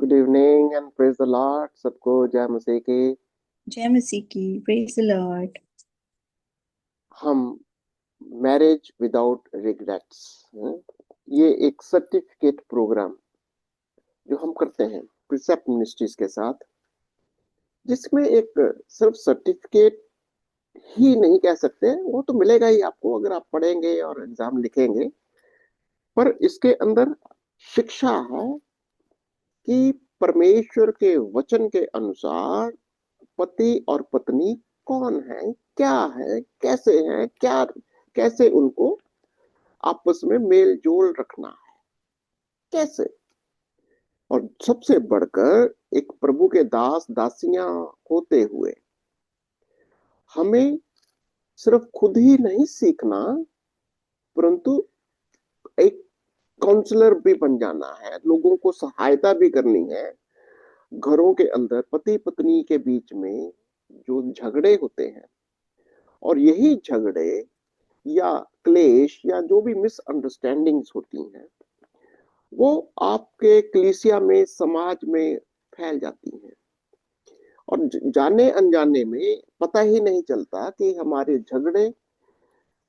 Good evening and praise the Lord. सबको जय मसीह की। जय मसीह की। Praise the Lord. हम मैरिज विदाउट रिग्रेट्स, ये एक सर्टिफिकेट प्रोग्राम जो हम करते हैं प्रिसेप्ट मिनिस्ट्रीज के साथ, जिसमें एक सिर्फ सर्टिफिकेट ही नहीं कह सकते, वो तो मिलेगा ही आपको अगर आप पढ़ेंगे और एग्जाम लिखेंगे, पर इसके अंदर शिक्षा है कि परमेश्वर के वचन के अनुसार पति और पत्नी कौन है, क्या है, कैसे हैं, क्या कैसे उनको आपस में मेल जोल रखना है, कैसे। और सबसे बढ़कर एक प्रभु के दास दासियां होते हुए हमें सिर्फ खुद ही नहीं सीखना, परंतु एक काउंसलर भी बन जाना है, लोगों को सहायता भी करनी है। घरों के अंदर पति पत्नी के बीच में जो झगड़े होते हैं, और यही झगड़े या क्लेश या जो भी मिसअंडरस्टैंडिंग्स होती हैं, वो आपके कलीसिया में, समाज में फैल जाती हैं। और जाने अनजाने में पता ही नहीं चलता कि हमारे झगड़े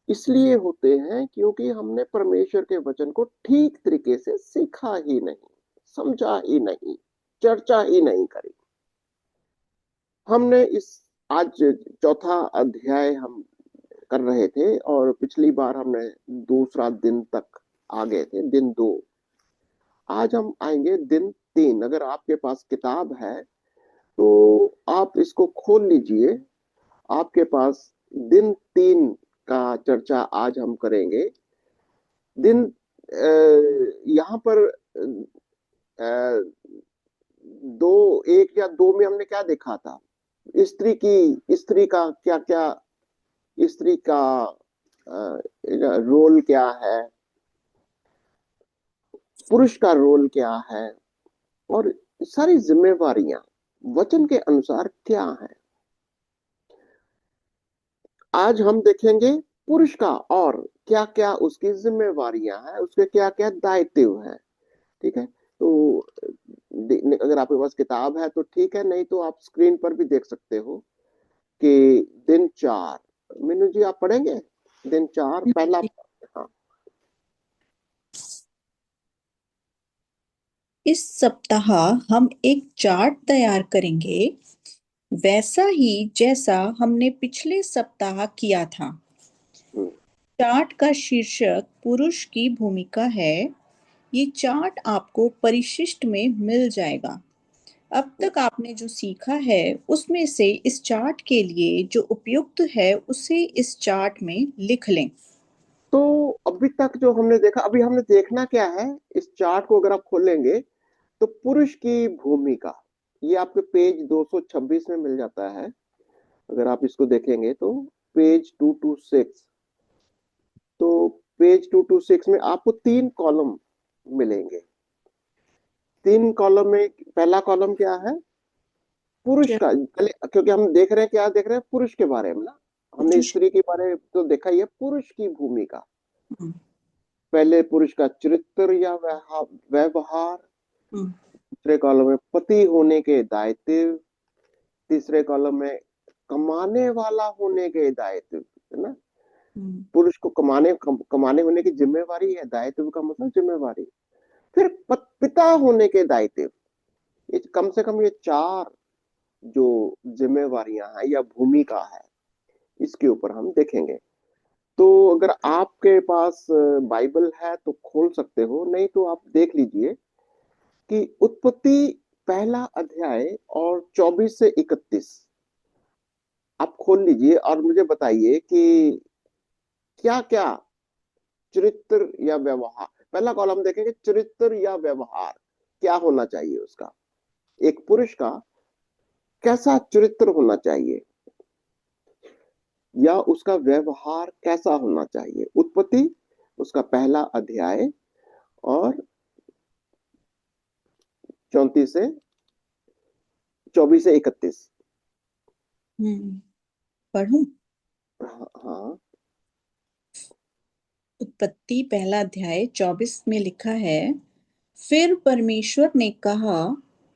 इसलिए होते हैं क्योंकि हमने परमेश्वर के वचन को ठीक तरीके से सीखा ही नहीं, समझा ही नहीं, चर्चा ही नहीं करी। हमने इस आज चौथा अध्याय हम कर रहे थे, और पिछली बार हमने दूसरा दिन तक आ गए थे, दिन 2। आज हम आएंगे दिन 3। अगर आपके पास किताब है तो आप इसको खोल लीजिए। आपके पास दिन 3 का चर्चा आज हम करेंगे। दिन यहाँ पर दो, 1 या 2 में हमने क्या देखा था? स्त्री का क्या क्या, स्त्री का रोल क्या है, पुरुष का रोल क्या है, और सारी जिम्मेवारियां वचन के अनुसार क्या है। आज हम देखेंगे पुरुष का, और क्या क्या उसकी जिम्मेवारियां हैं, उसके क्या क्या दायित्व हैं। ठीक है, तो अगर आपके पास किताब है तो ठीक है, नहीं तो आप स्क्रीन पर भी देख सकते हो कि दिन 4। मीनू जी, आप पढ़ेंगे दिन 4 पहला। हाँ। इस सप्ताह हम एक चार्ट तैयार करेंगे, वैसा ही जैसा हमने पिछले सप्ताह किया था। हम्म, चार्ट का शीर्षक पुरुष की भूमिका है। ये चार्ट आपको परिशिष्ट में मिल जाएगा। अब हम्म। तक आपने जो सीखा है उसमें से इस चार्ट के लिए जो उपयुक्त है उसे इस चार्ट में लिख लें। तो अभी तक जो हमने देखा, अभी हमने देखना क्या है इस चार्ट को अगर आप खोलेंगे, तो पुरुष की भूमिका, ये आपके पेज 226 में मिल जाता है। अगर आप इसको देखेंगे तो पेज 226, तो पेज 226 में आपको 3 कॉलम मिलेंगे। 3 कॉलम में पहला कॉलम क्या है? पुरुष च- का। पहले क्योंकि हम देख रहे हैं, क्या देख रहे हैं? पुरुष के बारे में ना। हमने पुरुष। स्त्री के बारे में तो देखा ही है, पुरुष की भूमिका। हम्म, पहले पुरुष का चरित्र या व्यवहार। हम्म, दूसरे कॉलम में पति होने के दायित्व। तीसरे कॉलम में कमाने वाला होने के दायित्व, है ना। हम्म, पुरुष को कमाने होने की जिम्मेवारी है, दायित्व का मतलब जिम्मेवारी। फिर पिता होने के दायित्व। ये कम से कम ये 4 जो जिम्मेवारियां हैं या भूमिका है, इसके ऊपर हम देखेंगे। तो अगर आपके पास बाइबल है तो खोल सकते हो, नहीं तो आप देख लीजिए कि उत्पत्ति पहला अध्याय और 24 से 31 आप खोल लीजिए, और मुझे बताइए कि क्या क्या चरित्र या व्यवहार। पहला कॉलम देखेंगे, चरित्र या व्यवहार क्या होना चाहिए उसका। एक पुरुष का कैसा चरित्र होना चाहिए, या उसका व्यवहार कैसा होना चाहिए। उत्पत्ति उसका पहला अध्याय और 24 से 31। पढ़ूं। हाँ, हाँ। उत्पत्ति पहला अध्याय 24 में लिखा है, फिर परमेश्वर ने कहा,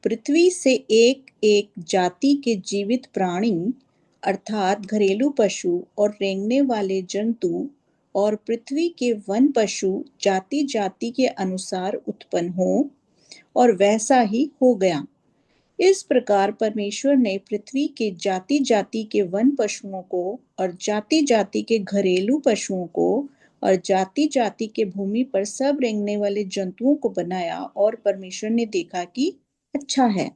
पृथ्वी से एक एक जाति के जीवित प्राणी अर्थात घरेलू पशु और रेंगने वाले जंतु और पृथ्वी के वन पशु जाति जाति के अनुसार उत्पन्न हो, और वैसा ही हो गया। इस प्रकार परमेश्वर ने पृथ्वी के जाति जाति के वन पशुओं को और जाति जाति के घरेलू पशुओं को और जाति जाति के भूमि पर सब रेंगने वाले जंतुओं को बनाया, और परमेश्वर ने देखा कि अच्छा है।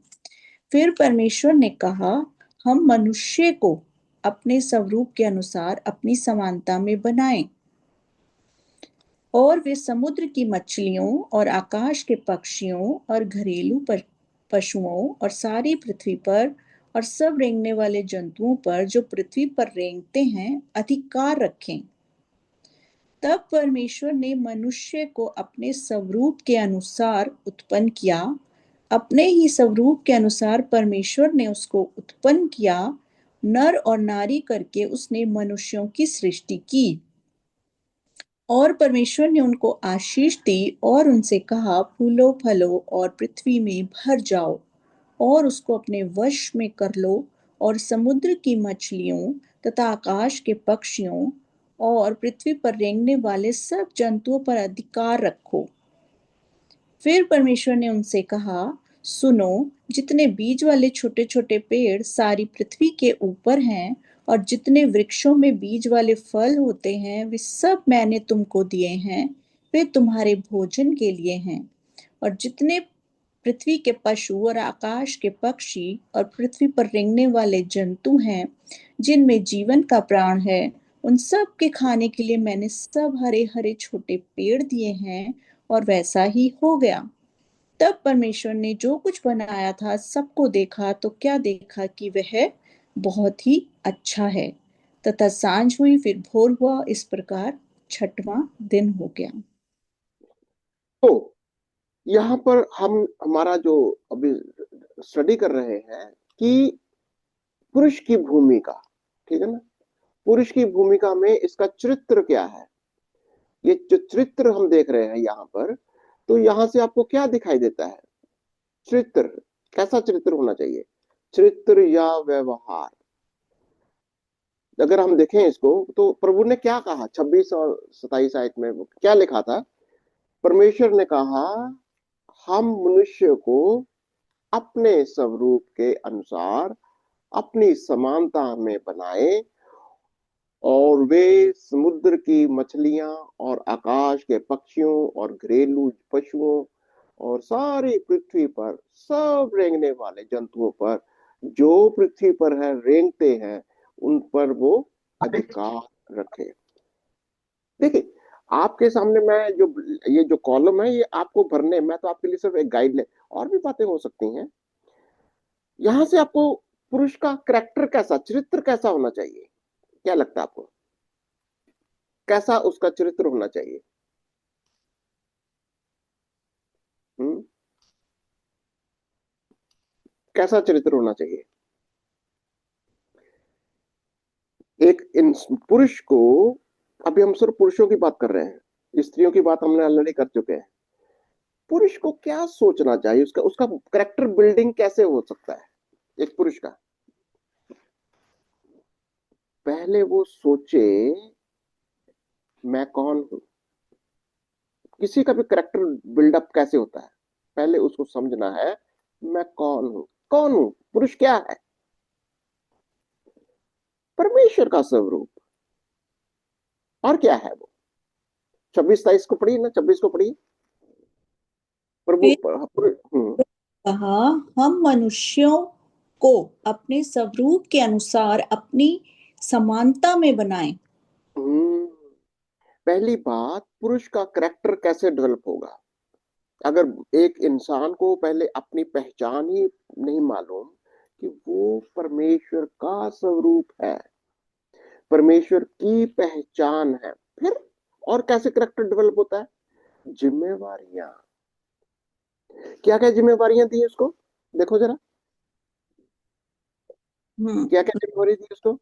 फिर परमेश्वर ने कहा, हम मनुष्य को अपने स्वरूप के अनुसार अपनी समानता में बनाएं, और वे समुद्र की मछलियों और आकाश के पक्षियों और घरेलू पशुओं और सारी पृथ्वी पर और सब रेंगने वाले जंतुओं पर जो पृथ्वी पर रेंगते हैं अधिकार रखें। तब परमेश्वर ने मनुष्य को अपने स्वरूप के अनुसार उत्पन्न किया, अपने ही स्वरूप के अनुसार परमेश्वर ने उसको उत्पन्न किया, नर और नारी करके उसने मनुष्यों की सृष्टि की। और परमेश्वर ने उनको आशीष दी और उनसे कहा, फूलो फलो और पृथ्वी में भर जाओ और उसको अपने वश में कर लो, और समुद्र की मछलियों तथा आकाश के पक्षियों और पृथ्वी पर रेंगने वाले सब जंतुओं पर अधिकार रखो। फिर परमेश्वर ने उनसे कहा, सुनो, जितने बीज वाले छोटे छोटे पेड़ सारी पृथ्वी के ऊपर हैं और जितने वृक्षों में बीज वाले फल होते हैं वे सब मैंने तुमको दिए हैं, वे तुम्हारे भोजन के लिए हैं। और जितने पृथ्वी के पशु और आकाश के पक्षी और पृथ्वी पर रेंगने वाले जंतु हैं जिनमें जीवन का प्राण है, उन सब के खाने के लिए मैंने सब हरे हरे छोटे पेड़ दिए हैं, और वैसा ही हो गया। तब परमेश्वर ने जो कुछ बनाया था सबको देखा, तो क्या देखा कि वह बहुत ही अच्छा है। तथा सांझ हुई, फिर भोर हुआ, इस प्रकार छठवां दिन हो गया। तो यहाँ पर हम हमारा जो अभी स्टडी कर रहे हैं कि पुरुष की भूमिका, ठीक है ना, पुरुष की भूमिका में इसका चरित्र क्या है, ये जो चरित्र हम देख रहे हैं यहाँ पर, तो यहाँ से आपको क्या दिखाई देता है? चरित्र, कैसा चरित्र होना चाहिए? चरित्र या व्यवहार, अगर हम देखें इसको तो प्रभु ने क्या कहा 26 और 27 आयत में क्या लिखा था? परमेश्वर ने कहा, हम मनुष्य को अपने स्वरूप के अनुसार अपनी समानता में बनाए, और वे समुद्र की मछलियां और आकाश के पक्षियों और घरेलू पशुओं और सारी पृथ्वी पर सब रेंगने वाले जंतुओं पर जो पृथ्वी पर है रेंगते हैं उन पर वो अधिकार रखे। देखिए, आपके सामने मैं जो ये जो कॉलम है ये आपको भरने, मैं तो आपके लिए सिर्फ एक गाइडलाइन, और भी बातें हो सकती हैं। यहां से आपको पुरुष का कैरेक्टर कैसा, चरित्र कैसा होना चाहिए, क्या लगता है आपको? कैसा उसका चरित्र होना चाहिए? हम्म, कैसा चरित्र होना चाहिए? एक इन पुरुष को, अभी हम सिर्फ पुरुषों की बात कर रहे हैं, स्त्रियों की बात हमने ऑलरेडी कर चुके हैं। पुरुष को क्या सोचना चाहिए, उसका उसका कैरेक्टर बिल्डिंग कैसे हो सकता है एक पुरुष का? पहले वो सोचे मैं कौन हूं। किसी का भी करेक्टर बिल्डअप कैसे होता है, पहले उसको समझना है मैं कौन हूं। कौन हूं? पुरुष क्या है? परमेश्वर का स्वरूप। और क्या है वो? 26-27 को पढ़िए ना, 26 को पढ़िए। प्रभु फिर हम्म। कहा, हम मनुष्यों को अपने स्वरूप के अनुसार अपनी समानता में बनाएं। हम्म, पहली बात, पुरुष का करेक्टर कैसे डेवलप होगा? अगर एक इंसान को पहले अपनी पहचान ही नहीं मालूम कि वो परमेश्वर का स्वरूप है, परमेश्वर की पहचान है, फिर और कैसे करेक्टर डेवलप होता है? जिम्मेवारियां, क्या क्या जिम्मेवारियां दी उसको, देखो जरा, हम्म क्या क्या जिम्मेवारी दी उसको?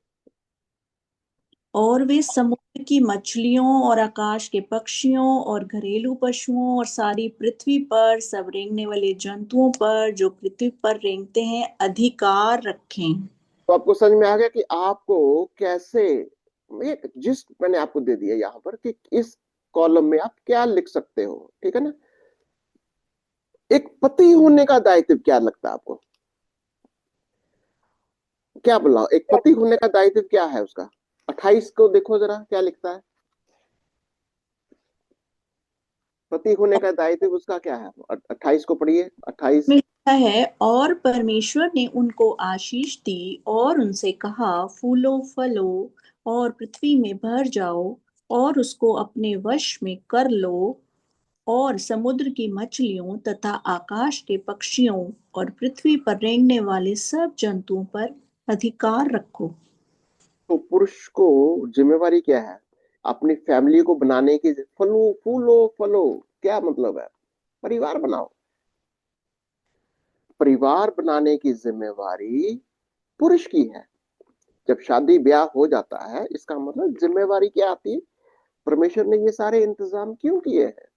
और वे समुद्र की मछलियों और आकाश के पक्षियों और घरेलू पशुओं और सारी पृथ्वी पर सब रेंगने वाले जंतुओं पर जो पृथ्वी पर रेंगते हैं अधिकार रखें। तो आपको समझ में आ गया कि आपको कैसे, एक जिस्ट मैंने आपको दे दिया यहाँ पर कि इस कॉलम में आप क्या लिख सकते हो, ठीक है ना। एक पति होने का दायित्व क्या लगता है आपको, क्या बोला, एक पति होने का दायित्व क्या है उसका। 28 को देखो जरा क्या लिखता है, पति होने का दायित्व उसका क्या है। 28 को पढ़िए, 28। में लिखा है, और परमेश्वर ने उनको आशीष दी और उनसे कहा, फूलो फलो और पृथ्वी में भर जाओ और उसको अपने वश में कर लो और समुद्र की मछलियों तथा आकाश के पक्षियों और पृथ्वी पर रेंगने वाले सब जंतुओं पर अधिकार रखो। तो पुरुष को जिम्मेवारी क्या है, अपनी फैमिली को बनाने की, फलो फूलो फलो, क्या मतलब है, परिवार बनाओ। परिवार बनाने की जिम्मेवारी पुरुष की है। जब शादी ब्याह हो जाता है इसका मतलब जिम्मेवारी क्या आती है, परमेश्वर ने ये सारे इंतजाम क्यों किए हैं,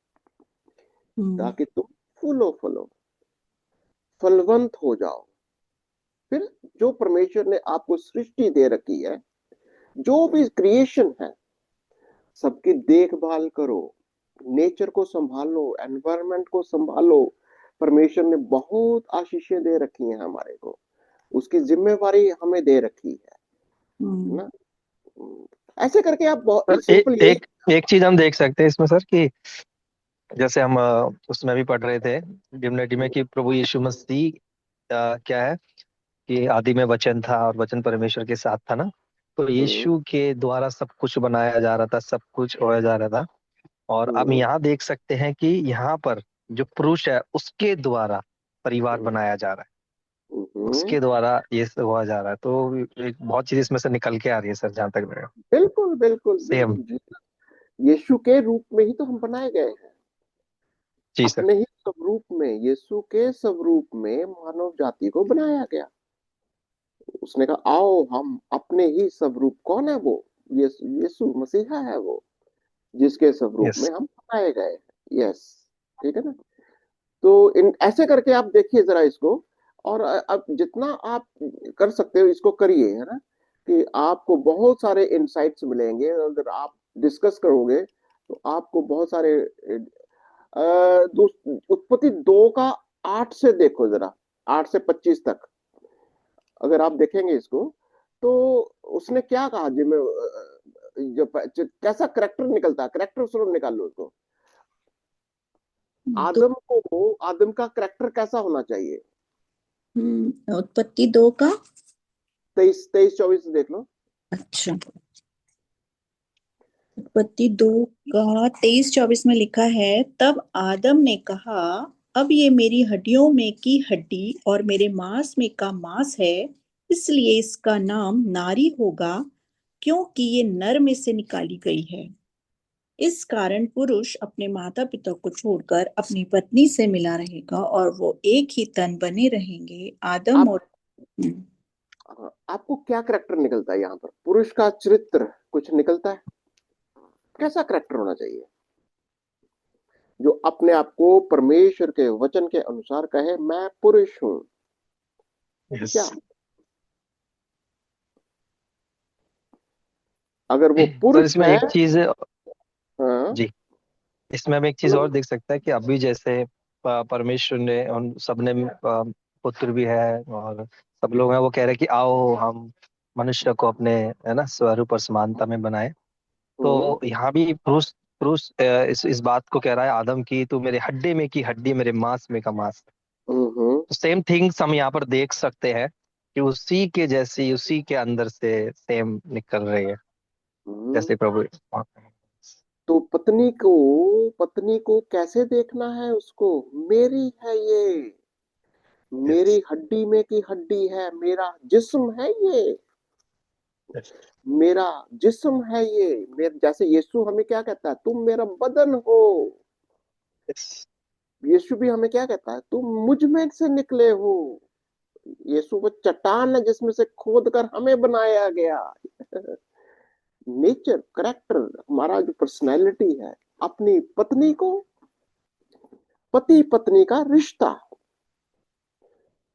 हम्म। ताकि तुम फूलो फलो, फलवंत हो जाओ। फिर जो परमेश्वर ने आपको सृष्टि दे रखी है, जो भी क्रिएशन है, सबकी देखभाल करो, नेचर को संभालो, एनवायरनमेंट को संभालो। परमेश्वर ने बहुत आशीषें दे रखी हैं हमारे को, उसकी जिम्मेवारी हमें दे रखी है हम्म। ना। ऐसे करके आप हम्म। बहुत सर सिंपल ये। एक एक चीज हम देख सकते हैं इसमें सर कि जैसे हम उसमें भी पढ़ रहे थे डिविनिटी में कि प्रभु यीशु मसीह क्या है कि आदि में वचन था और वचन परमेश्वर के साथ था ना। तो हम्म, यीशु के द्वारा सब कुछ बनाया जा रहा था, सब कुछ होया जा रहा था। और हम हम्म, यहाँ देख सकते हैं कि यहाँ पर जो पुरुष है उसके द्वारा परिवार हम्म, बनाया जा रहा है, हम्म, उसके द्वारा ये सब हुआ जा रहा है। तो एक बहुत चीज इसमें से निकल के आ रही है सर, जहाँ तक मेरा बिल्कुल बिल्कुल सेम। बिल्कुल जी। यीशु के रूप में ही तो हम बनाए गए हैं, जी सर। अपने ही स्वरूप में, यीशु के स्वरूप में मानव जाति को बनाया गया। उसने कहा आओ हम अपने ही स्वरूप, कौन है वो, यीशु, यीशु मसीहा है वो, जिसके स्वरूप यस। में हम बनाए गए। यस, ठीक है ना। तो इन ऐसे करके आप देखिए जरा इसको, और अब जितना आप कर सकते हो इसको करिए, है ना, कि आपको बहुत सारे इंसाइट्स मिलेंगे। अगर आप डिस्कस करोगे तो आपको बहुत सारे उत्पत्ति 2 का 8 से देखो जरा, 8 से 25 तक अगर आप देखेंगे इसको, तो उसने क्या कहा जी में, कैसा करेक्टर निकलता है, करेक्टर स्वरूप निकाल लो उसको। तो आदम का करेक्टर कैसा होना चाहिए। उत्पत्ति 2 का 23-24 देख लो। अच्छा, उत्पत्ति 2 का 23-24 में लिखा है, तब आदम ने कहा, अब ये मेरी हड्डियों में की हड्डी और मेरे मांस में का मांस है, इसलिए इसका नाम नारी होगा, क्योंकि ये नर में से निकाली गई है। इस कारण पुरुष अपने माता पिता को छोड़कर अपनी पत्नी से मिला रहेगा और वो एक ही तन बने रहेंगे। आदम आप और आपको क्या करेक्टर निकलता है यहाँ पर, पुरुष का चरित्र कुछ निकलता है, कैसा करेक्टर होना चाहिए, जो अपने आप को परमेश्वर के वचन के अनुसार कहे मैं पुरुष हूं, यस। क्या, अगर वो सर पुरुष इसमें है। एक चीज, हाँ, जी, इसमें हम एक चीज बोलो और बोलो। देख सकते हैं कि अभी जैसे परमेश्वर ने उन सबने पुत्र भी है और सब लोग हैं, वो कह रहे हैं कि आओ हम मनुष्य को अपने, है ना, स्वरूप और समानता में बनाए। हम्म, तो यहाँ भी पुरुष पुरुष इस बात को कह रहा है आदम की, तू मेरे हड्डी में की हड्डी, मेरे मांस में का मांस। हम्म, तो सेम थिंग्स हम यहाँ पर देख सकते हैं कि उसी के जैसी, उसी के अंदर से सेम निकल रही है, हम्म। जैसे प्रभु। तो पत्नी को कैसे देखना है उसको, मेरी है ये, मेरी यस। हड्डी में की हड्डी है, मेरा जिस्म है ये, मेरा जिस्म है ये, मेरे जैसे यीशु हमें क्या कहता है, तुम मेरा बदन हो। यस। यीशु भी हमें क्या कहता है, तुम मुझ में से निकले हो। यीशु वो चट्टान है जिसमें से खोद कर हमें बनाया गया। नेचर, करेक्टर, हमारा जो पर्सनैलिटी है, अपनी पत्नी को, पति पत्नी का रिश्ता,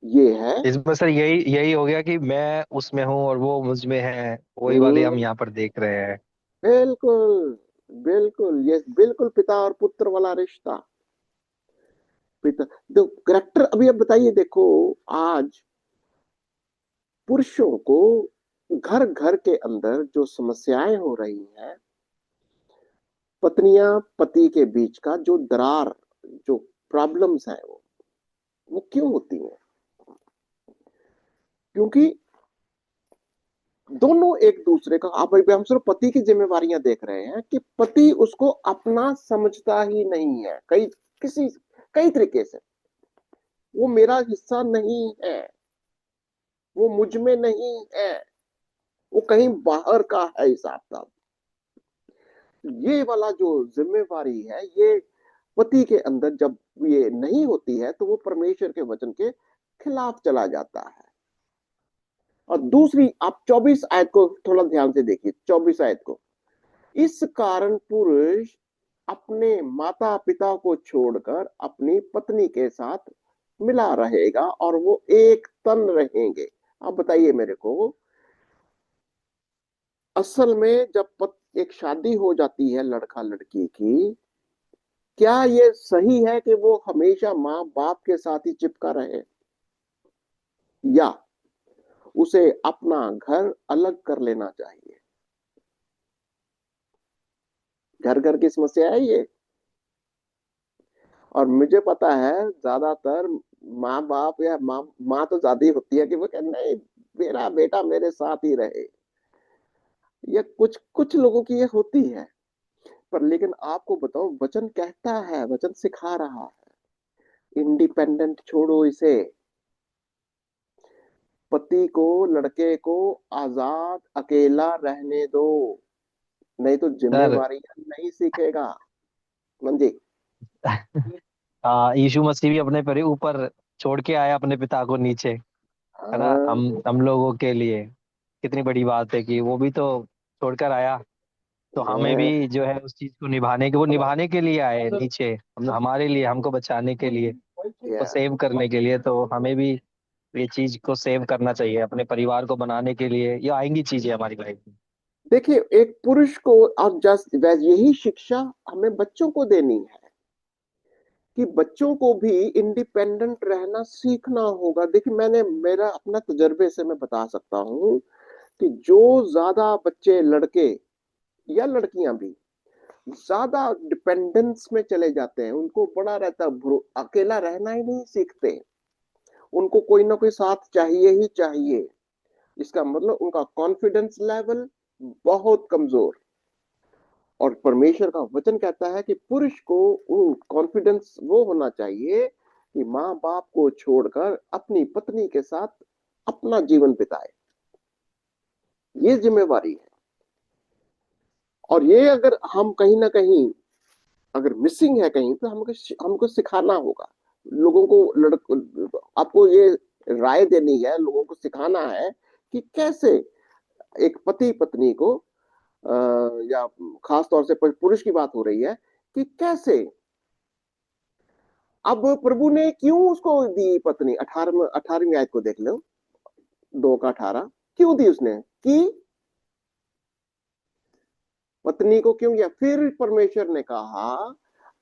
ये है। इसमें सर यही यही हो गया कि मैं उसमें हूँ और वो मुझ में है, वही वाले हम हम्म, यहाँ पर देख रहे हैं। बिल्कुल, बिल्कुल, ये बिल्कुल पिता और पुत्र वाला रिश्ता। पिता, तो करेक्टर, अभी अब बताइए, देखो आज पुरुषों को घर घर के अंदर जो समस्याएं हो रही हैं, पत्नियां पति के बीच का जो दरार, जो प्रॉब्लम्स हैं, वो क्यों होती हैं? क्योंकि दोनों एक दूसरे का, आप अभी हम सिर्फ पति की जिम्मेवारियां देख रहे हैं कि पति उसको अपना समझता ही नहीं है, कई तरीके से। वो मेरा हिस्सा नहीं है, वो मुझ में नहीं है, वो कहीं बाहर का है हिसाब किताब। ये वाला जो जिम्मेवारी है, ये पति के अंदर जब ये नहीं होती है तो वो परमेश्वर के वचन के खिलाफ चला जाता है। और दूसरी, आप 24 आयत को थोड़ा ध्यान से देखिए, 24 आयत को, इस कारण पुरुष अपने माता पिता को छोड़कर अपनी पत्नी के साथ मिला रहेगा और वो एक तन रहेंगे। अब बताइए मेरे को, असल में जब एक शादी हो जाती है लड़का लड़की की, क्या ये सही है कि वो हमेशा माँ बाप के साथ ही चिपका रहे, या उसे अपना घर अलग कर लेना चाहिए? घर घर की समस्या है ये। और मुझे पता है ज्यादातर माँ बाप या माँ माँ तो ज्यादा ही होती है कि वो कहते नहीं, मेरा बेटा मेरे साथ ही रहे। ये कुछ कुछ लोगों की ये होती है। पर लेकिन आपको बताओ, वचन कहता है, वचन सिखा रहा है, इंडिपेंडेंट छोड़ो इसे, पति को, लड़के को आजाद अकेला रहने दो, नहीं तो सर जिम्मेवारियां नहीं सीखेगा। मंजी। यीशु मसीह भी अपने पर ऊपर छोड़ के आया अपने पिता को नीचे, है ना, हाँ, हम लोगों के लिए। कितनी बड़ी बात है कि वो भी तो छोड़कर आया, तो हमें भी जो है उस चीज को निभाने के, वो निभाने के लिए आए नीचे, हमारे लिए, हमको बचाने के लिए, को या सेव करने के लिए। तो हमें भी ये चीज को सेव करना चाहिए अपने परिवार को बनाने के लिए। ये आएंगी चीजें हमारी लाइफ में। देखिए, एक पुरुष को, और जस्ट यही शिक्षा हमें बच्चों को देनी है कि बच्चों को भी इंडिपेंडेंट रहना सीखना होगा। देखिए, मैंने मेरा अपना तजर्बे से मैं बता सकता हूँ कि जो ज्यादा बच्चे, लड़के या लड़कियां भी, ज्यादा डिपेंडेंस में चले जाते हैं, उनको बड़ा रहता है, अकेला रहना ही नहीं सीखते, उनको कोई ना कोई साथ चाहिए ही चाहिए। इसका मतलब उनका कॉन्फिडेंस लेवल बहुत कमजोर। और परमेश्वर का वचन कहता है कि पुरुष को वो कॉन्फिडेंस वो होना चाहिए कि माँ बाप को छोड़कर अपनी पत्नी के साथ अपना जीवन बिताए। ये जिम्मेवारी है। और ये अगर हम कहीं ना कहीं अगर मिसिंग है कहीं, तो हमको हमको सिखाना होगा लोगों को, आपको ये राय देनी है, लोगों को सिखाना है कि कैसे एक पति पत्नी को, या खास तौर से पुरुष की बात हो रही है, कि कैसे, अब प्रभु ने क्यों उसको दी पत्नी, 18वीं आयत को देख लो, 2 का 18, क्यों दी उसने, कि पत्नी को क्यों किया? फिर परमेश्वर ने कहा,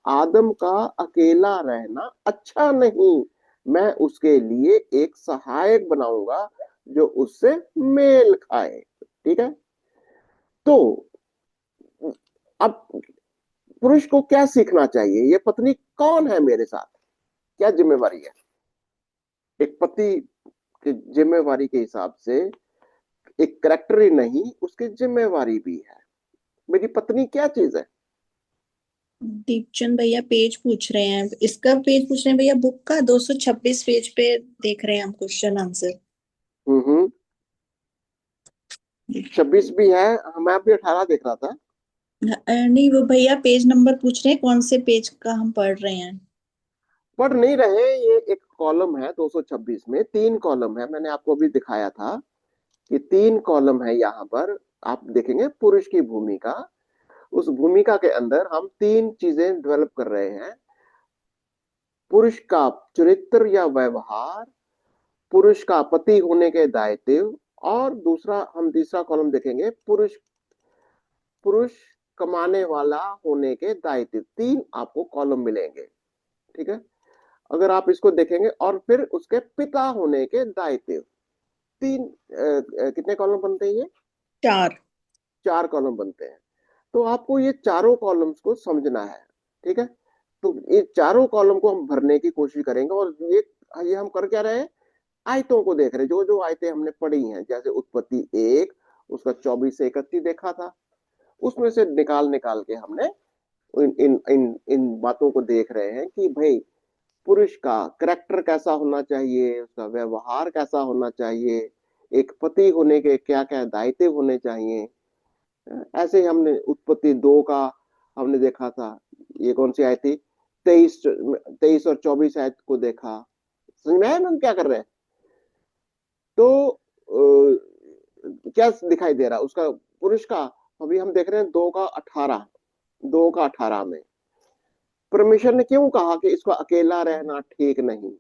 आदम का अकेला रहना अच्छा नहीं, मैं उसके लिए एक सहायक बनाऊंगा जो उससे मेल खाए। ठीक है? तो अब पुरुष को क्या सीखना चाहिए? ये पत्नी कौन है मेरे साथ, क्या जिम्मेवारी है? एक पति की जिम्मेवारी के हिसाब से एक करेक्टर ही नहीं, उसकी जिम्मेवारी भी है। मेरी पत्नी क्या चीज है? दीपचंद भैया पेज पूछ रहे हैं, इसका पेज पूछ रहे हैं भैया, बुक का 226 पेज पे देख रहे हैं हम क्वेश्चन आंसर। हम्म। 26 भी है, मैं भी 18 देख रहा था। नहीं, वो भैया पेज नंबर पूछ रहे हैं, कौन से पेज का हम पढ़ रहे हैं। पढ़ नहीं रहे, ये एक कॉलम है 226 में, 3 कॉलम है, मैंने आपको अभी दिखाया था कि 3 कॉलम है यहाँ पर। आप देखेंगे पुरुष की भूमिका, उस भूमिका के अंदर हम तीन चीजें डेवलप कर रहे हैं। पुरुष का चरित्र या व्यवहार, पुरुष का पति होने के दायित्व, और दूसरा हम तीसरा कॉलम देखेंगे, पुरुष पुरुष कमाने वाला होने के दायित्व। तीन आपको कॉलम मिलेंगे, ठीक है। अगर आप इसको देखेंगे, और फिर उसके पिता होने के दायित्व। तीन कितने कॉलम बनते हैं ये? चार। चार कॉलम बनते हैं। तो आपको ये चारों कॉलम्स को समझना है, ठीक है। तो ये चारों कॉलम को हम भरने की कोशिश करेंगे। और ये हम कर क्या रहे हैं? आयतों को देख रहे हैं। जो जो आयतें हमने पढ़ी हैं, जैसे उत्पत्ति 1 उसका 24 से 31 देखा था, उसमें से निकाल निकाल के हमने इन इन इन इन बातों को देख रहे हैं कि भाई पुरुष का करेक्टर कैसा होना चाहिए, उसका व्यवहार कैसा होना चाहिए, एक पति होने के क्या क्या दायित्व होने चाहिए। ऐसे ही हमने उत्पत्ति 2 का हमने देखा था। ये कौन सी आयत थी? 23 और 24 आयत को देखा। समझ में आया हम क्या कर रहे हैं? तो क्या दिखाई दे रहा है उसका, पुरुष का? अभी हम देख रहे हैं 2 का 18 में परमेश्वर ने क्यों कहा कि इसका अकेला रहना ठीक नहीं,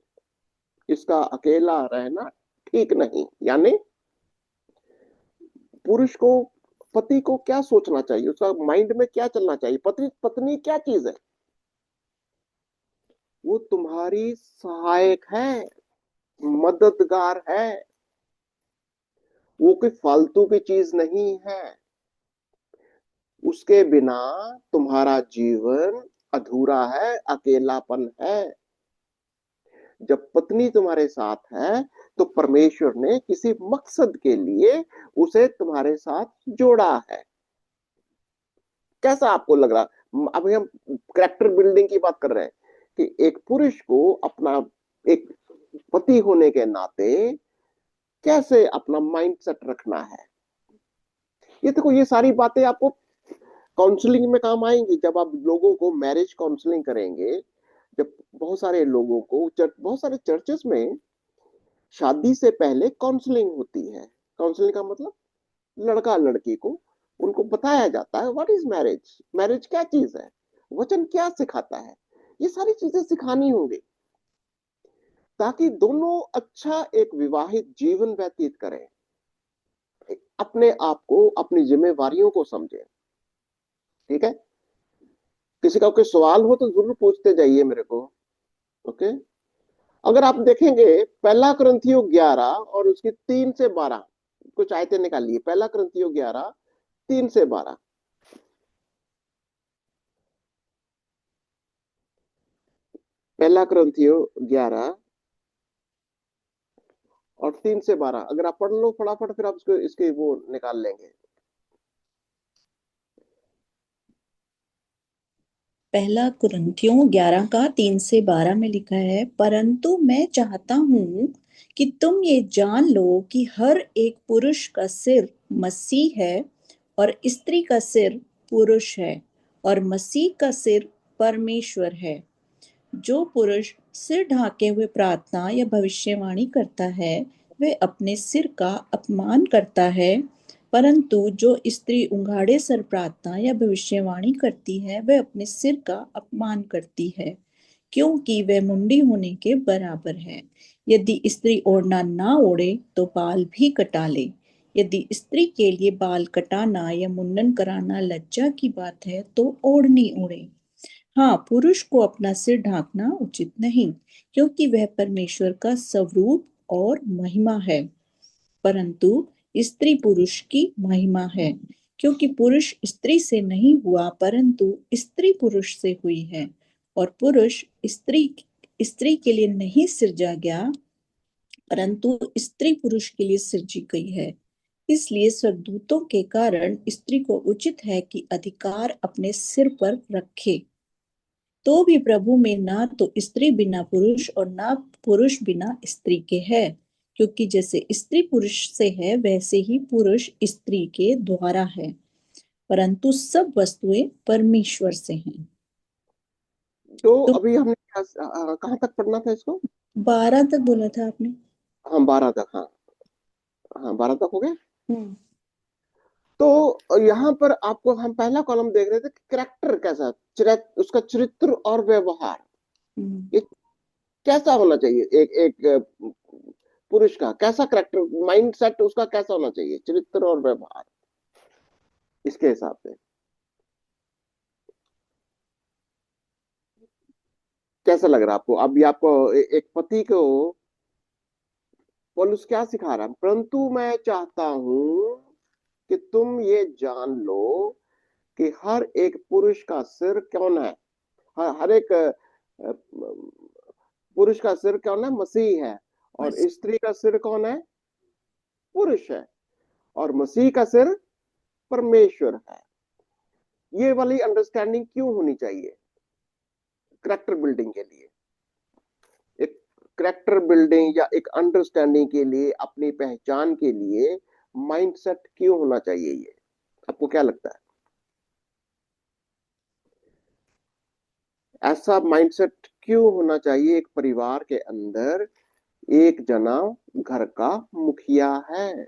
इसका अकेला रहना ठीक नहीं। यानी पुरुष को, पति को क्या सोचना चाहिए, उसका माइंड में क्या चलना चाहिए। पत्नी पत्नी क्या चीज है? वो तुम्हारी सहायक है, मददगार है, वो कोई फालतू की चीज नहीं है। उसके बिना तुम्हारा जीवन अधूरा है, अकेलापन है। जब पत्नी तुम्हारे साथ है तो परमेश्वर ने किसी मकसद के लिए उसे तुम्हारे साथ जोड़ा है। कैसा आपको लग रहा? अभी हम कैरेक्टर बिल्डिंग की बात कर रहे हैं कि एक पुरुष को अपना एक पति होने के नाते कैसे अपना माइंड सेट रखना है। ये देखो, ये सारी बातें आपको काउंसलिंग में काम आएंगी। जब आप लोगों को मैरिज काउंसलिंग करेंगे, जब बहुत सारे लोगों को बहुत सारे चर्चेस में शादी से पहले काउंसलिंग होती है। काउंसलिंग का मतलब लड़का लड़की को उनको बताया जाता है व्हाट इज मैरिज, मैरिज क्या चीज है, वचन क्या सिखाता है। ये सारी चीजें सिखानी होंगी ताकि दोनों अच्छा एक विवाहित जीवन व्यतीत करें, अपने आप को, अपनी जिम्मेवारियों को समझें, ठीक है। किसी का कोई सवाल हो तो जरूर पूछते जाइए मेरे को, ओके। अगर आप देखेंगे पहला कुरिन्थियों 11 और उसकी 3 से 12 कुछ आयतें निकालिए। पहला कुरिन्थियों 11 3 से 12। पहला कुरिन्थियों 11 और 3 से 12 अगर आप पढ़ लो फटाफट, फिर आप इसको इसके वो निकाल लेंगे। पहला कुरिन्थियों 11 का 3 से 12 में लिखा है, परंतु मैं चाहता हूँ कि तुम ये जान लो कि हर एक पुरुष का सिर मसीह है और स्त्री का सिर पुरुष है और मसीह का सिर परमेश्वर है। जो पुरुष सिर ढाके हुए प्रार्थना या भविष्यवाणी करता है वह अपने सिर का अपमान करता है, परंतु जो स्त्री उघाड़े सर प्रार्थना या भविष्यवाणी करती है वह अपने सिर का अपमान करती है, क्योंकि वह मुंडी होने के बराबर है। यदि स्त्री ओढ़ना ना ओढ़े तो बाल भी कटा ले। यदि स्त्री के लिए बाल कटाना या मुंडन कराना लज्जा की बात है तो ओढ़नी ओढ़े। हाँ, पुरुष को अपना सिर ढांकना उचित नहीं, क्योंकि वह परमेश्वर का स्वरूप और महिमा है, परंतु स्त्री पुरुष की महिमा है, क्योंकि पुरुष स्त्री से नहीं हुआ परंतु स्त्री पुरुष से हुई है, और पुरुष स्त्री स्त्री के लिए नहीं सिरजा गया परंतु स्त्री पुरुष के लिए सिरजी गई है। इसलिए स्वर्गदूतों के कारण स्त्री को उचित है कि अधिकार अपने सिर पर रखे। तो भी प्रभु में ना तो स्त्री बिना पुरुष और ना पुरुष बिना स्त्री के है, क्योंकि जैसे स्त्री पुरुष से है वैसे ही पुरुष स्त्री के द्वारा है, परंतु सब वस्तुएं परमेश्वर से हैं। तो तो अभी हमने कहाँ तक पढ़ना था इसको? 12 तक बोला था आपने। हाँ 12 तक, हाँ हाँ 12 तक हो गया। हम्म। तो यहाँ पर आपको हम पहला कॉलम देख रहे थे, कैरेक्टर कैसा, उसका चरित्र और व्यवहार, ये कैसा होना चाहिए, एक एक पुरुष का कैसा करेक्टर, माइंड सेट उसका कैसा होना चाहिए, चरित्र और व्यवहार, इसके हिसाब से कैसा लग रहा है आपको? अभी आपको एक पति को पौलुस क्या सिखा रहा है, परंतु मैं चाहता हूं कि तुम ये जान लो कि हर एक पुरुष का सिर कौन है, हर एक पुरुष का सिर कौन है, मसीह है, और स्त्री का सिर कौन है, पुरुष है, और मसीह का सिर परमेश्वर है। ये वाली अंडरस्टैंडिंग क्यों होनी चाहिए करेक्टर बिल्डिंग के लिए? एक करेक्टर बिल्डिंग या एक अंडरस्टैंडिंग के लिए, अपनी पहचान के लिए माइंडसेट क्यों होना चाहिए, ये आपको क्या लगता है? ऐसा माइंडसेट क्यों होना चाहिए एक परिवार के अंदर? एक जना घर का मुखिया है।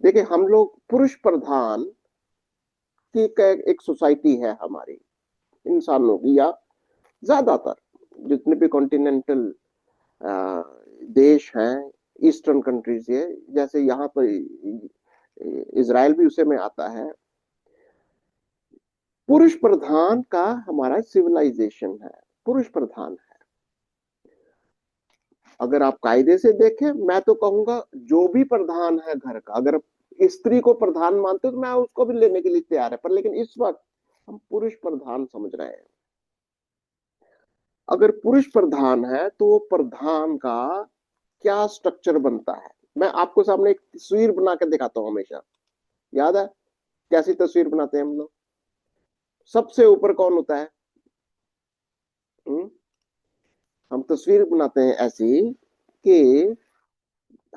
देखिए, हम लोग पुरुष प्रधान की एक सोसाइटी है हमारी, इंसानों की, या ज्यादातर जितने भी कॉन्टिनेंटल देश हैं, ईस्टर्न कंट्रीज, ये जैसे यहाँ पर इजराइल भी उसे में आता है, पुरुष प्रधान का हमारा सिविलाइजेशन है, पुरुष प्रधान है। अगर आप कायदे से देखें, मैं तो कहूंगा जो भी प्रधान है घर का, अगर स्त्री को प्रधान मानते हो तो मैं उसको भी लेने के लिए तैयार है, पर लेकिन इस वक्त हम पुरुष प्रधान समझ रहे हैं। अगर पुरुष प्रधान है तो वो प्रधान का क्या स्ट्रक्चर बनता है, मैं आपको सामने एक तस्वीर बना के दिखाता हूं हमेशा। याद है कैसी तस्वीर बनाते हैं हम लोग? सबसे ऊपर कौन होता है? हम तस्वीर बनाते हैं ऐसी कि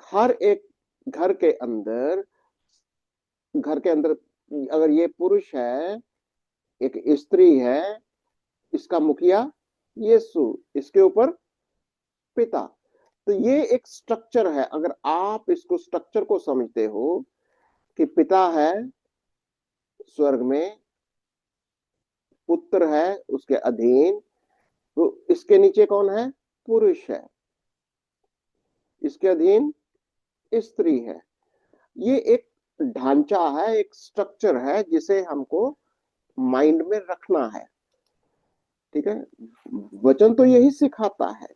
हर एक घर के अंदर, घर के अंदर अगर ये पुरुष है, एक स्त्री है, इसका मुखिया यीशु, इसके ऊपर पिता। तो ये एक स्ट्रक्चर है। अगर आप इसको स्ट्रक्चर को समझते हो कि पिता है स्वर्ग में, पुत्र है उसके अधीन, तो इसके नीचे कौन है? पुरुष है, इसके अधीन स्त्री है। ये एक ढांचा है, एक स्ट्रक्चर है जिसे हमको माइंड में रखना है। ठीक है, वचन तो यही सिखाता है